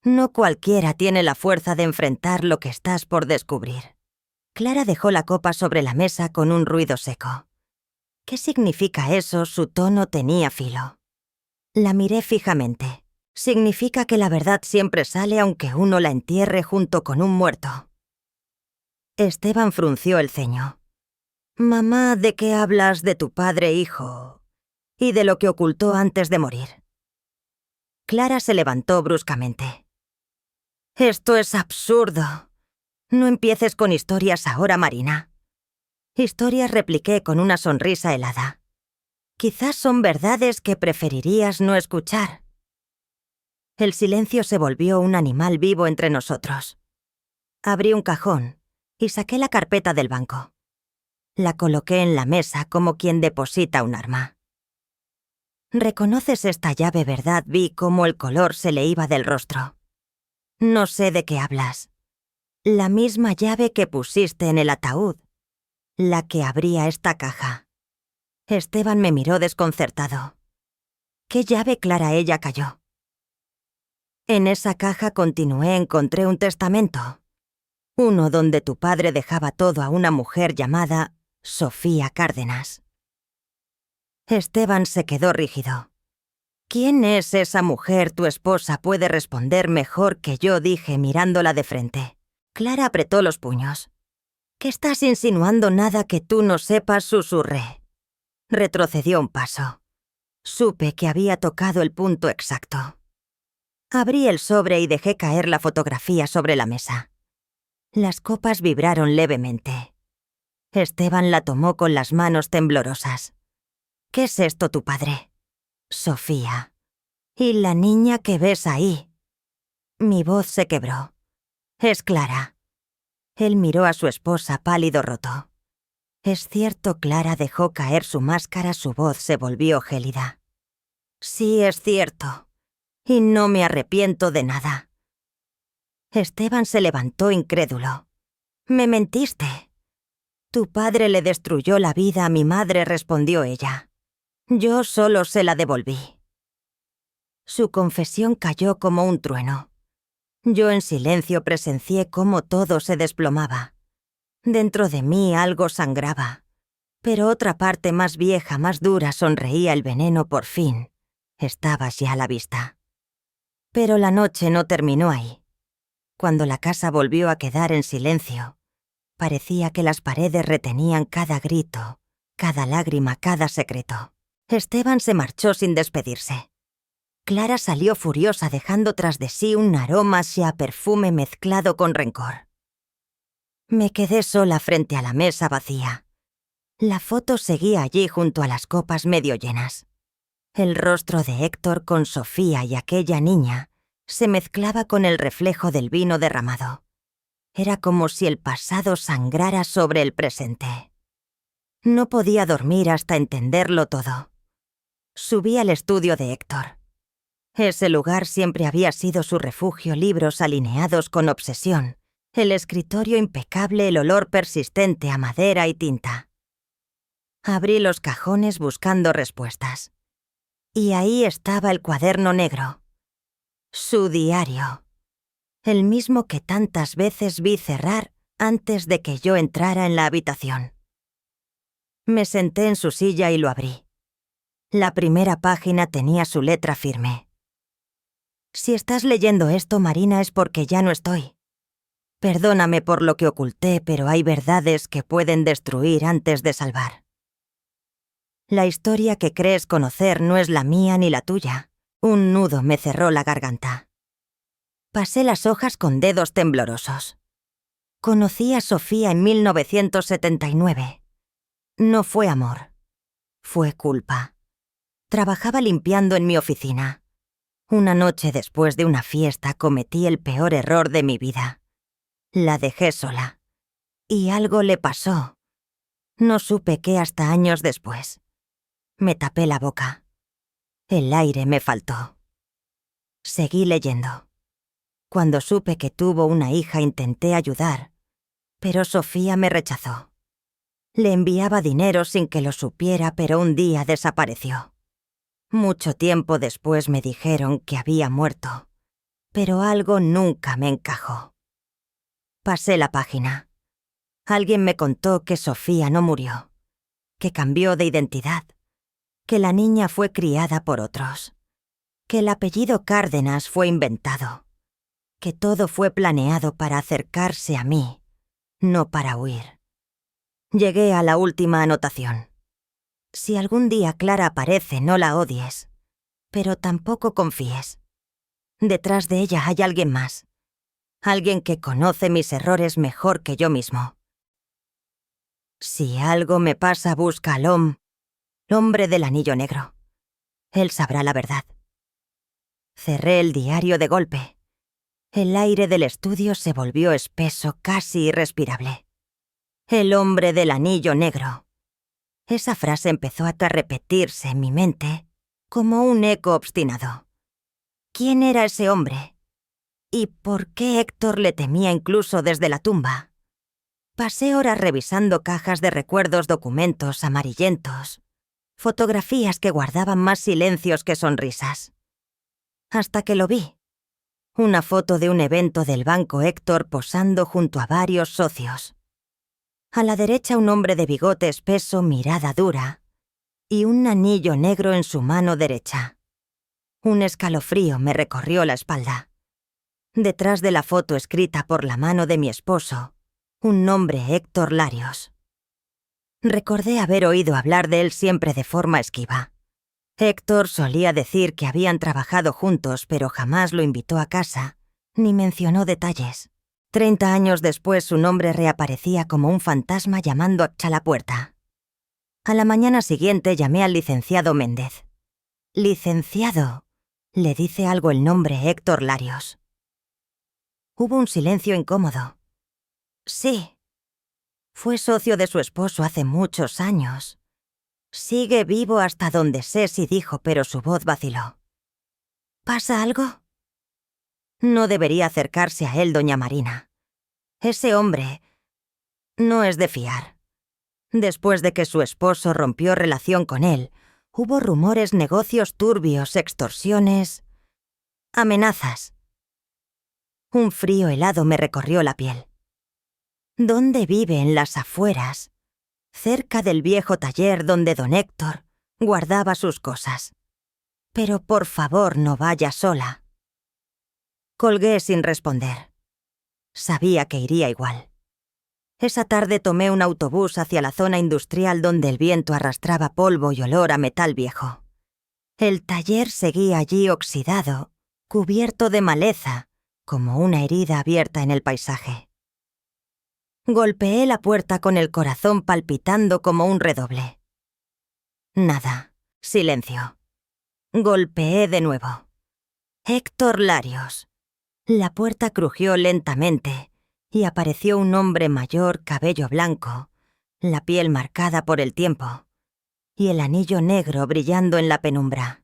No cualquiera tiene la fuerza de enfrentar lo que estás por descubrir». Clara dejó la copa sobre la mesa con un ruido seco. «¿Qué significa eso?». Su tono tenía filo. La miré fijamente. «Significa que la verdad siempre sale aunque uno la entierre junto con un muerto». Esteban frunció el ceño. «Mamá, ¿de qué hablas? ¿De tu padre, hijo? ¿Y de lo que ocultó antes de morir?». Clara se levantó bruscamente. «Esto es absurdo. No empieces con historias ahora, Marina». «Historias», repliqué con una sonrisa helada. «Quizás son verdades que preferirías no escuchar». El silencio se volvió un animal vivo entre nosotros. Abrí un cajón y saqué la carpeta del banco. La coloqué en la mesa como quien deposita un arma. «¿Reconoces esta llave, verdad?». Vi cómo el color se le iba del rostro. «No sé de qué hablas». «La misma llave que pusiste en el ataúd, la que abría esta caja». Esteban me miró desconcertado. «¿Qué llave, Clara?». Ella calló. «En esa caja», continué, «encontré un testamento. Uno donde tu padre dejaba todo a una mujer llamada Sofía Cárdenas». Esteban se quedó rígido. «¿Quién es esa mujer? Tu esposa puede responder mejor que yo», dije mirándola de frente. Clara apretó los puños. «¿Qué estás insinuando?». «Nada que tú no sepas», susurré. Retrocedió un paso. Supe que había tocado el punto exacto. Abrí el sobre y dejé caer la fotografía sobre la mesa. Las copas vibraron levemente. Esteban la tomó con las manos temblorosas. «¿Qué es esto, tu padre?». «Sofía. ¿Y la niña que ves ahí?». Mi voz se quebró. «Es Clara». Él miró a su esposa, pálido, roto. «Es cierto». Clara dejó caer su máscara, su voz se volvió gélida. «Sí, es cierto. Y no me arrepiento de nada». Esteban se levantó incrédulo. «Me mentiste». «Tu padre le destruyó la vida a mi madre», respondió ella. «Yo solo se la devolví». Su confesión cayó como un trueno. Yo en silencio presencié cómo todo se desplomaba. Dentro de mí algo sangraba, pero otra parte más vieja, más dura, sonreía. El veneno por fin estaba ya a la vista. Pero la noche no terminó ahí. Cuando la casa volvió a quedar en silencio, parecía que las paredes retenían cada grito, cada lágrima, cada secreto. Esteban se marchó sin despedirse. Clara salió furiosa dejando tras de sí un aroma a perfume mezclado con rencor. Me quedé sola frente a la mesa vacía. La foto seguía allí junto a las copas medio llenas. El rostro de Héctor con Sofía y aquella niña se mezclaba con el reflejo del vino derramado. Era como si el pasado sangrara sobre el presente. No podía dormir hasta entenderlo todo. Subí al estudio de Héctor. Ese lugar siempre había sido su refugio, libros alineados con obsesión, el escritorio impecable, el olor persistente a madera y tinta. Abrí los cajones buscando respuestas. Y ahí estaba el cuaderno negro. Su diario. El mismo que tantas veces vi cerrar antes de que yo entrara en la habitación. Me senté en su silla y lo abrí. La primera página tenía su letra firme. Si estás leyendo esto, Marina, es porque ya no estoy. Perdóname por lo que oculté, pero hay verdades que pueden destruir antes de salvar. La historia que crees conocer no es la mía ni la tuya. Un nudo me cerró la garganta. Pasé las hojas con dedos temblorosos. Conocí a Sofía en 1979. No fue amor. Fue culpa. Trabajaba limpiando en mi oficina. Una noche después de una fiesta cometí el peor error de mi vida. La dejé sola. Y algo le pasó. No supe qué hasta años después. Me tapé la boca. El aire me faltó. Seguí leyendo. Cuando supe que tuvo una hija intenté ayudar, pero Sofía me rechazó. Le enviaba dinero sin que lo supiera, pero un día desapareció. Mucho tiempo después me dijeron que había muerto, pero algo nunca me encajó. Pasé la página. Alguien me contó que Sofía no murió, que cambió de identidad, que la niña fue criada por otros, que el apellido Cárdenas fue inventado, que todo fue planeado para acercarse a mí, no para huir. Llegué a la última anotación. Si algún día Clara aparece, no la odies, pero tampoco confíes. Detrás de ella hay alguien más, alguien que conoce mis errores mejor que yo mismo. Si algo me pasa, busca al hombre del anillo negro. Él sabrá la verdad. Cerré el diario de golpe. El aire del estudio se volvió espeso, casi irrespirable. El hombre del anillo negro. Esa frase empezó a repetirse en mi mente como un eco obstinado. ¿Quién era ese hombre? ¿Y por qué Héctor le temía incluso desde la tumba? Pasé horas revisando cajas de recuerdos, documentos amarillentos, fotografías que guardaban más silencios que sonrisas. Hasta que lo vi. Una foto de un evento del banco Héctor posando junto a varios socios. A la derecha un hombre de bigote espeso, mirada dura, y un anillo negro en su mano derecha. Un escalofrío me recorrió la espalda. Detrás de la foto escrita por la mano de mi esposo, un nombre: Héctor Larios. Recordé haber oído hablar de él siempre de forma esquiva. Héctor solía decir que habían trabajado juntos, pero jamás lo invitó a casa, ni mencionó detalles. 30 años después su nombre reaparecía como un fantasma llamando a la puerta. A la mañana siguiente llamé al licenciado Méndez. «Licenciado», le dice algo el nombre Héctor Larios. Hubo un silencio incómodo. «Sí. Fue socio de su esposo hace muchos años. Sigue vivo hasta donde sé si dijo, pero su voz vaciló. ¿Pasa algo?» No debería acercarse a él, doña Marina. Ese hombre no es de fiar. Después de que su esposo rompió relación con él, hubo rumores, negocios turbios, extorsiones, amenazas. Un frío helado me recorrió la piel. ¿Dónde vive en las afueras, cerca del viejo taller donde don Héctor guardaba sus cosas? Pero por favor no vaya sola. Colgué sin responder. Sabía que iría igual. Esa tarde tomé un autobús hacia la zona industrial donde el viento arrastraba polvo y olor a metal viejo. El taller seguía allí oxidado, cubierto de maleza, como una herida abierta en el paisaje. Golpeé la puerta con el corazón palpitando como un redoble. Nada. Silencio. Golpeé de nuevo. Héctor Larios. La puerta crujió lentamente y apareció un hombre mayor, cabello blanco, la piel marcada por el tiempo y el anillo negro brillando en la penumbra.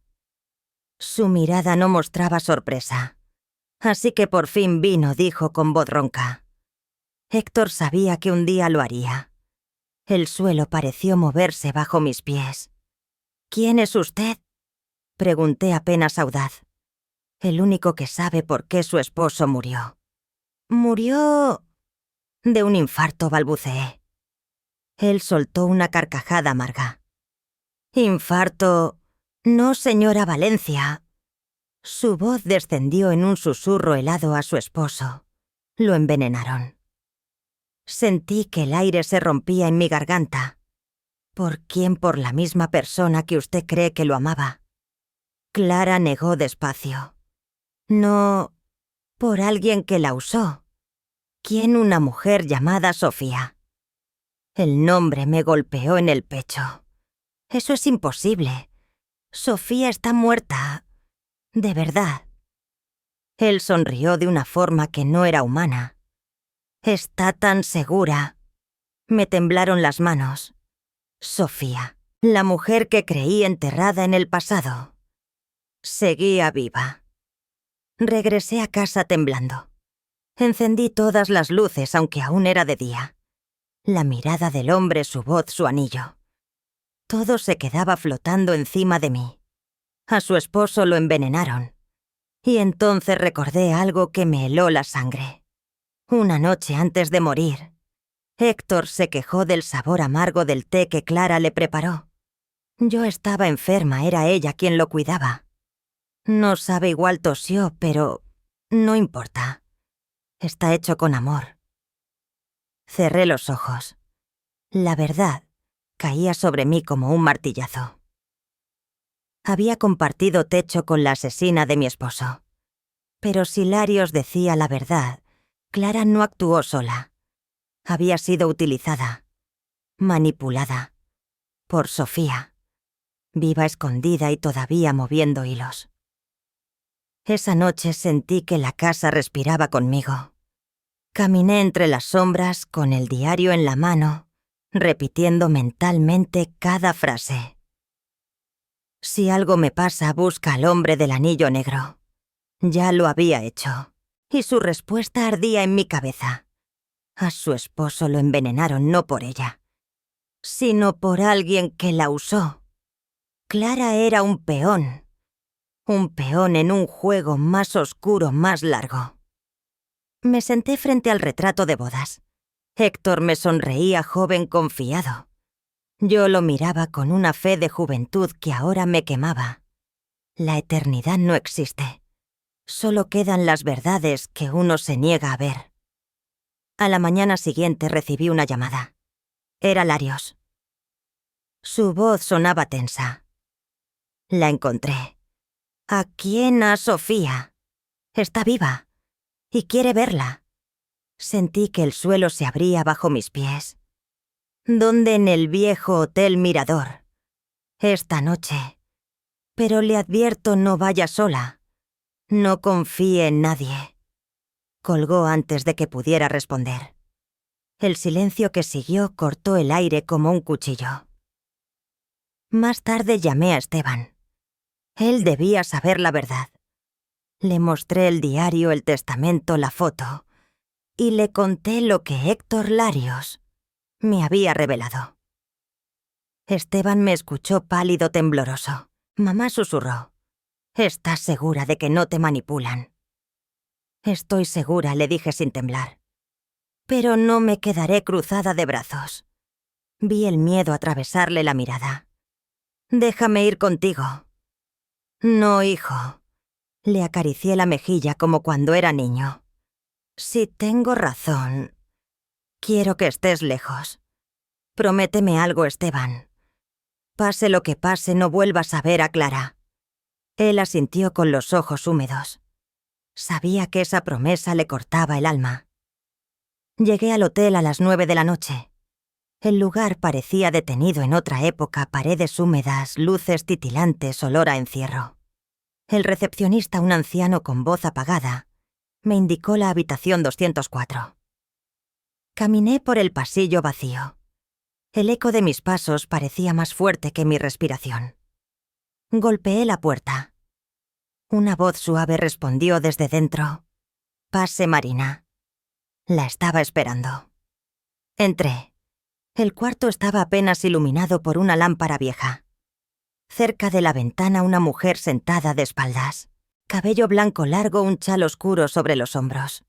Su mirada no mostraba sorpresa, así que por fin vino, dijo con voz ronca. Héctor sabía que un día lo haría. El suelo pareció moverse bajo mis pies. ¿Quién es usted?, pregunté apenas audaz. El único que sabe por qué su esposo murió. Murió de un infarto, balbuceé. Él soltó una carcajada amarga. ¿Infarto? No, señora Valencia. Su voz descendió en un susurro helado a su esposo. Lo envenenaron. Sentí que el aire se rompía en mi garganta. ¿Por quién? Por la misma persona que usted cree que lo amaba. Clara negó despacio. No, por alguien que la usó. ¿Quién? Una mujer llamada Sofía. El nombre me golpeó en el pecho. Eso es imposible. Sofía está muerta. De verdad. Él sonrió de una forma que no era humana. Está tan segura. Me temblaron las manos. Sofía, la mujer que creí enterrada en el pasado, seguía viva. Regresé a casa temblando. Encendí todas las luces, aunque aún era de día. La mirada del hombre, su voz, su anillo. Todo se quedaba flotando encima de mí. A su esposo lo envenenaron. Y entonces recordé algo que me heló la sangre. Una noche antes de morir, Héctor se quejó del sabor amargo del té que Clara le preparó. Yo estaba enferma, era ella quien lo cuidaba. No sabe, igual tosió, pero no importa. Está hecho con amor. Cerré los ojos. La verdad caía sobre mí como un martillazo. Había compartido techo con la asesina de mi esposo. Pero si Larios decía la verdad, Clara no actuó sola. Había sido utilizada, manipulada, por Sofía, viva, escondida y todavía moviendo hilos. Esa noche sentí que la casa respiraba conmigo. Caminé entre las sombras con el diario en la mano, repitiendo mentalmente cada frase. Si algo me pasa, busca al hombre del anillo negro. Ya lo había hecho, y su respuesta ardía en mi cabeza. A su esposo lo envenenaron no por ella, sino por alguien que la usó. Clara era un peón en un juego más oscuro, más largo. Me senté frente al retrato de bodas. Héctor me sonreía, joven, confiado. Yo lo miraba con una fe de juventud que ahora me quemaba. La eternidad no existe. Solo quedan las verdades que uno se niega a ver. A la mañana siguiente recibí una llamada. Era Larios. Su voz sonaba tensa. La encontré. ¿A quién? A Sofía. Está viva. Y quiere verla. Sentí que el suelo se abría bajo mis pies. ¿Dónde? En el viejo Hotel Mirador. Esta noche. Pero le advierto, no vaya sola. No confíe en nadie. Colgó antes de que pudiera responder. El silencio que siguió cortó el aire como un cuchillo. Más tarde llamé a Esteban. Él debía saber la verdad. Le mostré el diario, el testamento, la foto, y le conté lo que Héctor Larios me había revelado. Esteban me escuchó pálido, tembloroso. Mamá susurró. ¿Estás segura de que no te manipulan? Estoy segura, le dije sin temblar. Pero no me quedaré cruzada de brazos. Vi el miedo atravesarle la mirada. Déjame ir contigo. No, hijo. Le acaricié la mejilla como cuando era niño. Si tengo razón, quiero que estés lejos. Prométeme algo, Esteban. Pase lo que pase, no vuelvas a ver a Clara. Él asintió con los ojos húmedos. Sabía que esa promesa le cortaba el alma. Llegué al hotel a las 9 de la noche. El lugar parecía detenido en otra época, paredes húmedas, luces titilantes, olor a encierro. El recepcionista, un anciano con voz apagada, me indicó la habitación 204. Caminé por el pasillo vacío. El eco de mis pasos parecía más fuerte que mi respiración. Golpeé la puerta. Una voz suave respondió desde dentro. «Pase, Marina». La estaba esperando. Entré. El cuarto estaba apenas iluminado por una lámpara vieja. Cerca de la ventana una mujer sentada de espaldas. Cabello blanco largo, un chal oscuro sobre los hombros.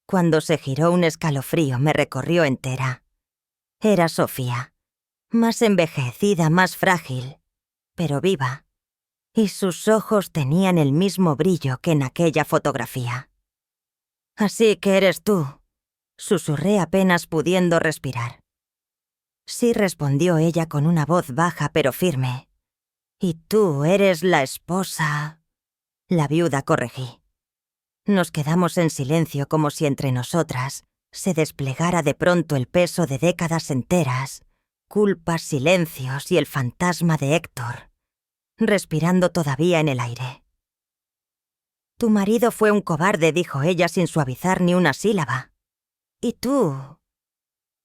Cuando se giró, un escalofrío me recorrió entera. Era Sofía. Más envejecida, más frágil, pero viva. Y sus ojos tenían el mismo brillo que en aquella fotografía. «Así que eres tú», susurré apenas pudiendo respirar. «Sí», respondió ella con una voz baja pero firme. «Y tú eres la esposa...» La viuda, corregí. Nos quedamos en silencio como si entre nosotras se desplegara de pronto el peso de décadas enteras, culpas, silencios y el fantasma de Héctor, respirando todavía en el aire. «Tu marido fue un cobarde», dijo ella sin suavizar ni una sílaba. «¿Y tú?»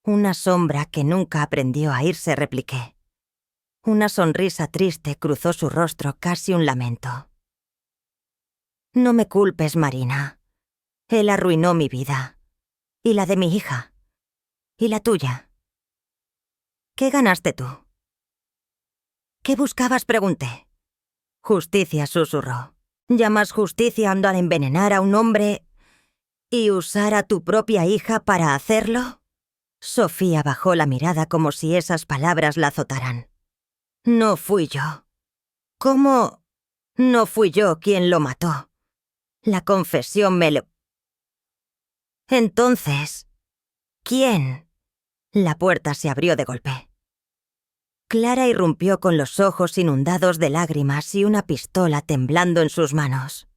«Una sombra que nunca aprendió a irse», repliqué. Una sonrisa triste cruzó su rostro, casi un lamento. «No me culpes, Marina. Él arruinó mi vida. Y la de mi hija. Y la tuya. ¿Qué ganaste tú?» «¿Qué buscabas?», pregunté. «Justicia», susurró. «¿Llamas justicia al envenenar a un hombre y usar a tu propia hija para hacerlo?» Sofía bajó la mirada como si esas palabras la azotaran. «No fui yo». «¿Cómo? No fui yo quien lo mató. La confesión me lo...» «Entonces, ¿quién?» La puerta se abrió de golpe. Clara irrumpió con los ojos inundados de lágrimas y una pistola temblando en sus manos.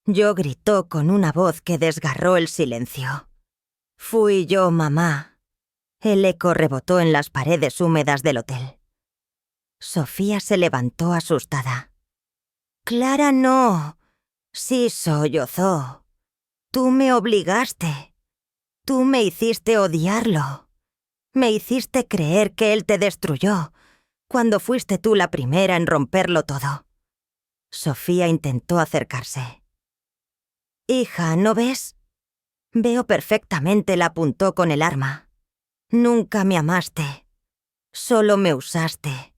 Yo, gritó con una voz que desgarró el silencio. «Fui yo, mamá». El eco rebotó en las paredes húmedas del hotel. Sofía se levantó asustada. «Clara, no». Sí, sollozó. «Tú me obligaste. Tú me hiciste odiarlo. Me hiciste creer que él te destruyó, cuando fuiste tú la primera en romperlo todo». Sofía intentó acercarse. «Hija, ¿no ves?» «Veo perfectamente», la apuntó con el arma. «Nunca me amaste. Solo me usaste».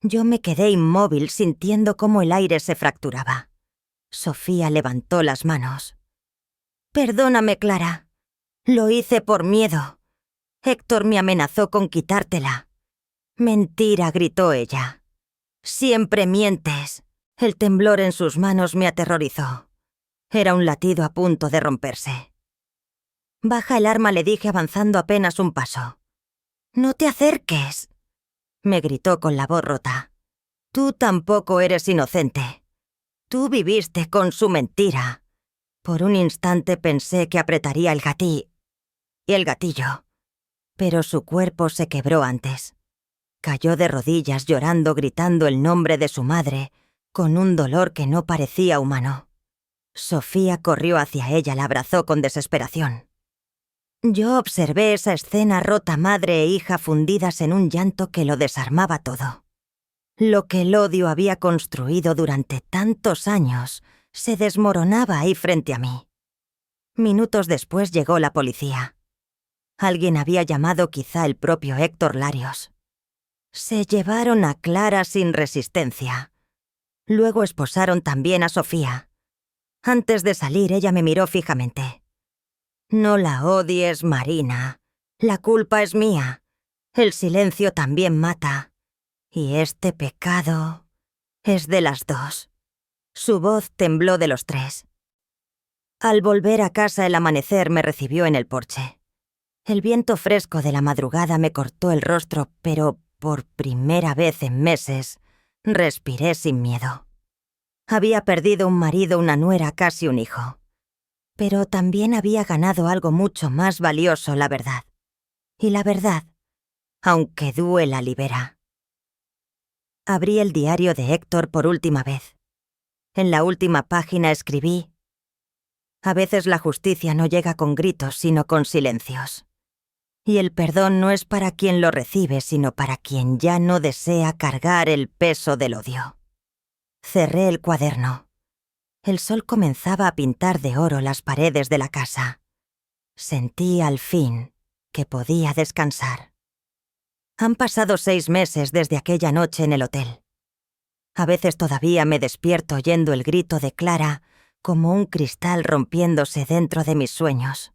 Yo me quedé inmóvil sintiendo cómo el aire se fracturaba. Sofía levantó las manos. «Perdóname, Clara. Lo hice por miedo. Héctor me amenazó con quitártela». «Mentira», gritó ella. «Siempre mientes». El temblor en sus manos me aterrorizó. Era un latido a punto de romperse. «Baja el arma», le dije avanzando apenas un paso. «No te acerques», me gritó con la voz rota. «Tú tampoco eres inocente. Tú viviste con su mentira». Por un instante pensé que apretaría el gatillo, pero su cuerpo se quebró antes. Cayó de rodillas llorando, gritando el nombre de su madre, con un dolor que no parecía humano. Sofía corrió hacia ella, la abrazó con desesperación. Yo observé esa escena rota, madre e hija fundidas en un llanto que lo desarmaba todo. Lo que el odio había construido durante tantos años se desmoronaba ahí frente a mí. Minutos después llegó la policía. Alguien había llamado, quizá el propio Héctor Larios. Se llevaron a Clara sin resistencia. Luego esposaron también a Sofía. Antes de salir, ella me miró fijamente. No la odies, Marina. La culpa es mía. El silencio también mata. Y este pecado es de las dos. Su voz tembló de los tres. Al volver a casa el amanecer me recibió en el porche. El viento fresco de la madrugada me cortó el rostro, pero por primera vez en meses respiré sin miedo. Había perdido un marido, una nuera, casi un hijo. Pero también había ganado algo mucho más valioso, la verdad. Y la verdad, aunque duela, libera. Abrí el diario de Héctor por última vez. En la última página escribí: a veces la justicia no llega con gritos, sino con silencios. Y el perdón no es para quien lo recibe, sino para quien ya no desea cargar el peso del odio. Cerré el cuaderno. El sol comenzaba a pintar de oro las paredes de la casa. Sentí al fin que podía descansar. Han pasado 6 meses desde aquella noche en el hotel. A veces todavía me despierto oyendo el grito de Clara como un cristal rompiéndose dentro de mis sueños.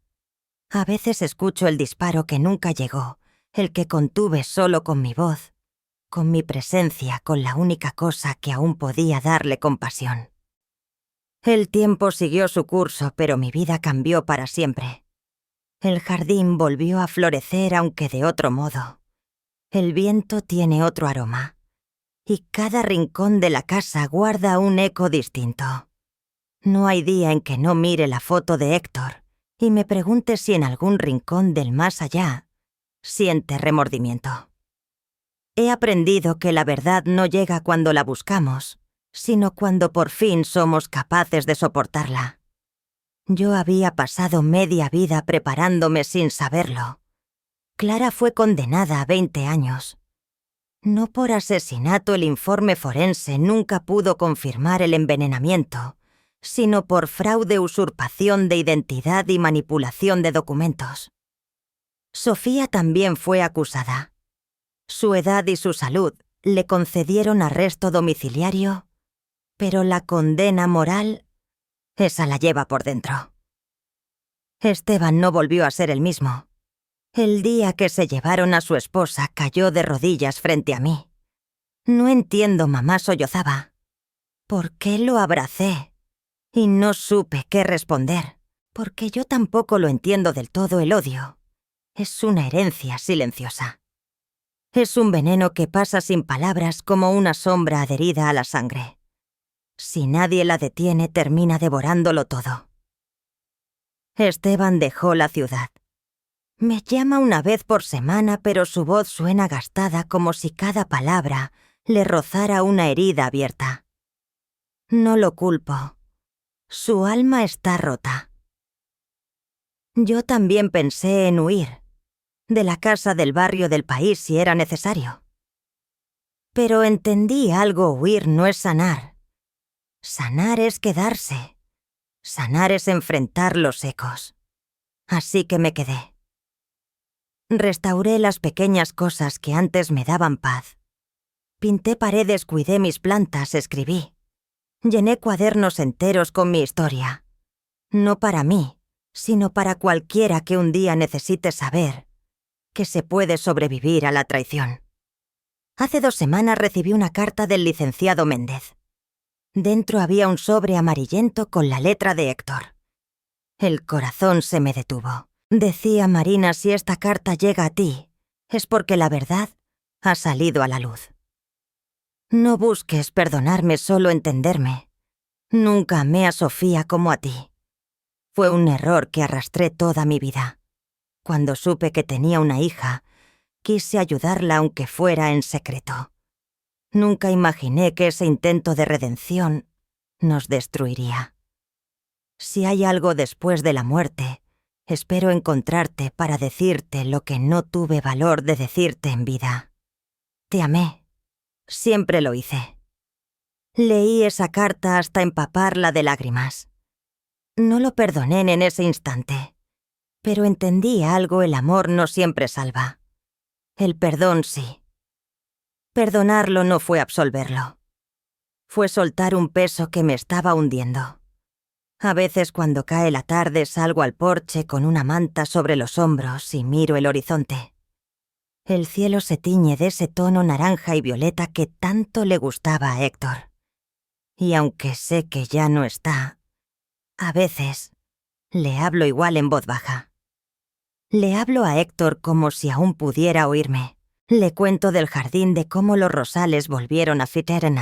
A veces escucho el disparo que nunca llegó, el que contuve solo con mi voz, con mi presencia, con la única cosa que aún podía darle compasión. El tiempo siguió su curso, pero mi vida cambió para siempre. El jardín volvió a florecer, aunque de otro modo. El viento tiene otro aroma. Y cada rincón de la casa guarda un eco distinto. No hay día en que no mire la foto de Héctor y me pregunte si en algún rincón del más allá siente remordimiento. He aprendido que la verdad no llega cuando la buscamos, sino cuando por fin somos capaces de soportarla. Yo había pasado media vida preparándome sin saberlo. Clara fue condenada a 20 años. No por asesinato, el informe forense nunca pudo confirmar el envenenamiento, sino por fraude, usurpación de identidad y manipulación de documentos. Sofía también fue acusada. Su edad y su salud le concedieron arresto domiciliario, pero la condena moral, esa la lleva por dentro. Esteban no volvió a ser el mismo. El día que se llevaron a su esposa cayó de rodillas frente a mí. No entiendo, mamá, sollozaba. ¿Por qué lo abracé? Y no supe qué responder, porque yo tampoco lo entiendo del todo. El odio es una herencia silenciosa. Es un veneno que pasa sin palabras como una sombra adherida a la sangre. Si nadie la detiene, termina devorándolo todo. Esteban dejó la ciudad. Me llama una vez por semana, pero su voz suena gastada, como si cada palabra le rozara una herida abierta. No lo culpo. Su alma está rota. Yo también pensé en huir, de la casa, del barrio, del país, si era necesario. Pero entendí algo: huir no es sanar. Sanar es quedarse. Sanar es enfrentar los ecos. Así que me quedé. Restauré las pequeñas cosas que antes me daban paz. Pinté paredes, cuidé mis plantas, escribí. Llené cuadernos enteros con mi historia. No para mí, sino para cualquiera que un día necesite saber que se puede sobrevivir a la traición. Hace 2 semanas recibí una carta del licenciado Méndez. Dentro había un sobre amarillento con la letra de Héctor. El corazón se me detuvo. Decía: Marina, si esta carta llega a ti, es porque la verdad ha salido a la luz. No busques perdonarme, solo entenderme. Nunca amé a Sofía como a ti. Fue un error que arrastré toda mi vida. Cuando supe que tenía una hija, quise ayudarla aunque fuera en secreto. Nunca imaginé que ese intento de redención nos destruiría. Si hay algo después de la muerte, espero encontrarte para decirte lo que no tuve valor de decirte en vida. Te amé. Siempre lo hice. Leí esa carta hasta empaparla de lágrimas. No lo perdoné en ese instante, pero entendí algo: el amor no siempre salva. El perdón sí. Perdonarlo no fue absolverlo. Fue soltar un peso que me estaba hundiendo. A veces cuando cae la tarde salgo al porche con una manta sobre los hombros y miro el horizonte. El cielo se tiñe de ese tono naranja y violeta que tanto le gustaba a Héctor. Y aunque sé que ya no está, a veces le hablo igual en voz baja. Le hablo a Héctor como si aún pudiera oírme. Le cuento del jardín, de cómo los rosales volvieron a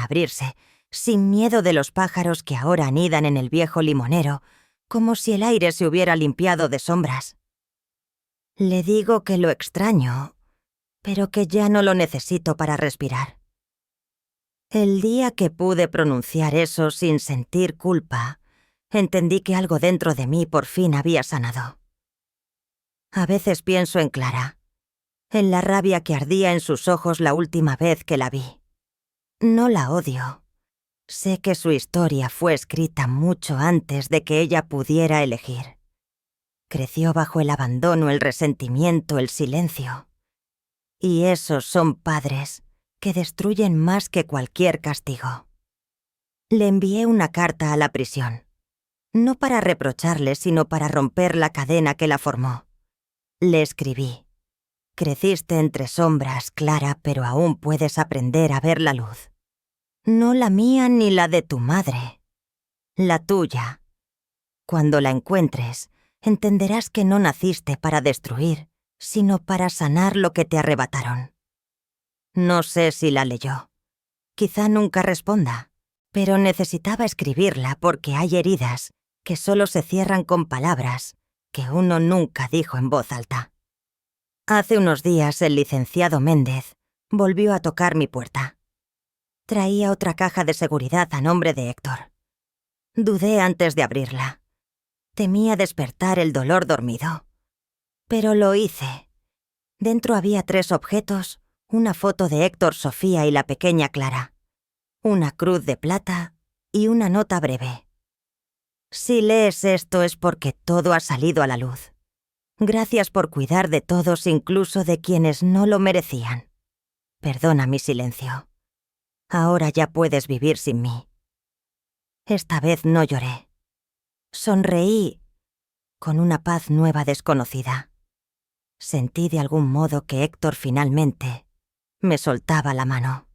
abrirse, sin miedo de los pájaros que ahora anidan en el viejo limonero, como si el aire se hubiera limpiado de sombras. Le digo que lo extraño, pero que ya no lo necesito para respirar. El día que pude pronunciar eso sin sentir culpa, entendí que algo dentro de mí por fin había sanado. A veces pienso en Clara, en la rabia que ardía en sus ojos la última vez que la vi. No la odio. Sé que su historia fue escrita mucho antes de que ella pudiera elegir. Creció bajo el abandono, el resentimiento, el silencio. Y esos son padres que destruyen más que cualquier castigo. Le envié una carta a la prisión, no para reprocharle, sino para romper la cadena que la formó. Le escribí: creciste entre sombras, Clara, pero aún puedes aprender a ver la luz. No la mía ni la de tu madre, la tuya. Cuando la encuentres, entenderás que no naciste para destruir, sino para sanar lo que te arrebataron. No sé si la leyó. Quizá nunca responda, pero necesitaba escribirla porque hay heridas que solo se cierran con palabras que uno nunca dijo en voz alta. Hace unos días el licenciado Méndez volvió a tocar mi puerta. Traía otra caja de seguridad a nombre de Héctor. Dudé antes de abrirla. Temía despertar el dolor dormido. Pero lo hice. Dentro había 3 objetos, una foto de Héctor, Sofía y la pequeña Clara, una cruz de plata y una nota breve. Si lees esto es porque todo ha salido a la luz. Gracias por cuidar de todos, incluso de quienes no lo merecían. Perdona mi silencio. Ahora ya puedes vivir sin mí. Esta vez no lloré. Sonreí con una paz nueva desconocida. Sentí de algún modo que Héctor finalmente me soltaba la mano.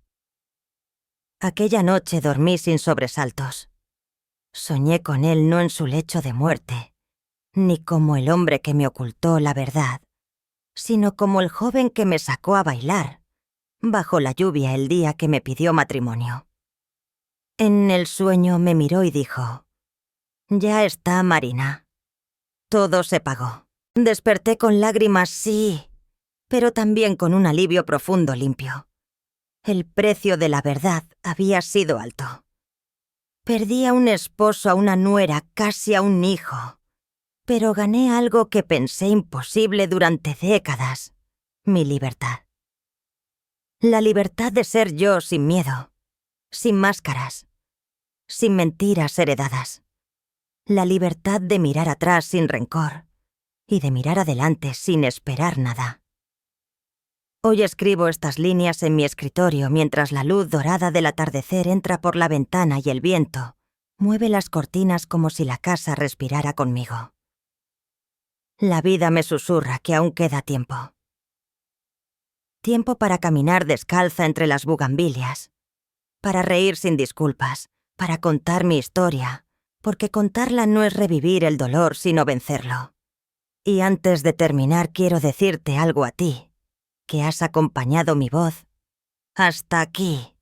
Aquella noche dormí sin sobresaltos. Soñé con él no en su lecho de muerte, ni como el hombre que me ocultó la verdad, sino como el joven que me sacó a bailar, bajo la lluvia el día que me pidió matrimonio. En el sueño me miró y dijo: «Ya está, Marina». Todo se pagó. Desperté con lágrimas, sí, pero también con un alivio profundo, limpio. El precio de la verdad había sido alto. Perdí a un esposo, a una nuera, casi a un hijo. Pero gané algo que pensé imposible durante décadas: mi libertad. La libertad de ser yo sin miedo, sin máscaras, sin mentiras heredadas. La libertad de mirar atrás sin rencor y de mirar adelante sin esperar nada. Hoy escribo estas líneas en mi escritorio mientras la luz dorada del atardecer entra por la ventana y el viento mueve las cortinas como si la casa respirara conmigo. La vida me susurra que aún queda tiempo. Tiempo para caminar descalza entre las bugambilias, para reír sin disculpas, para contar mi historia, porque contarla no es revivir el dolor sino vencerlo. Y antes de terminar quiero decirte algo a ti, que has acompañado mi voz hasta aquí.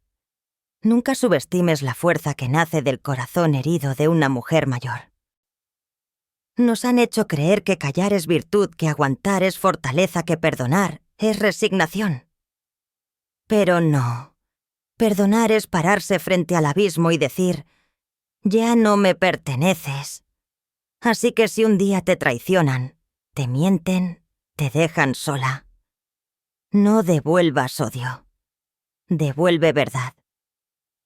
Nunca subestimes la fuerza que nace del corazón herido de una mujer mayor. Nos han hecho creer que callar es virtud, que aguantar es fortaleza, que perdonar es resignación. Pero no. Perdonar es pararse frente al abismo y decir: ya no me perteneces. Así que si un día te traicionan, te mienten, te dejan sola, no devuelvas odio. Devuelve verdad.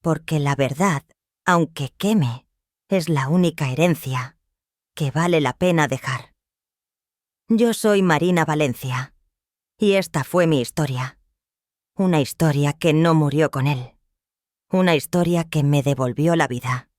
Porque la verdad, aunque queme, es la única herencia que vale la pena dejar. Yo soy Marina Valencia, y esta fue mi historia. Una historia que no murió con él. Una historia que me devolvió la vida.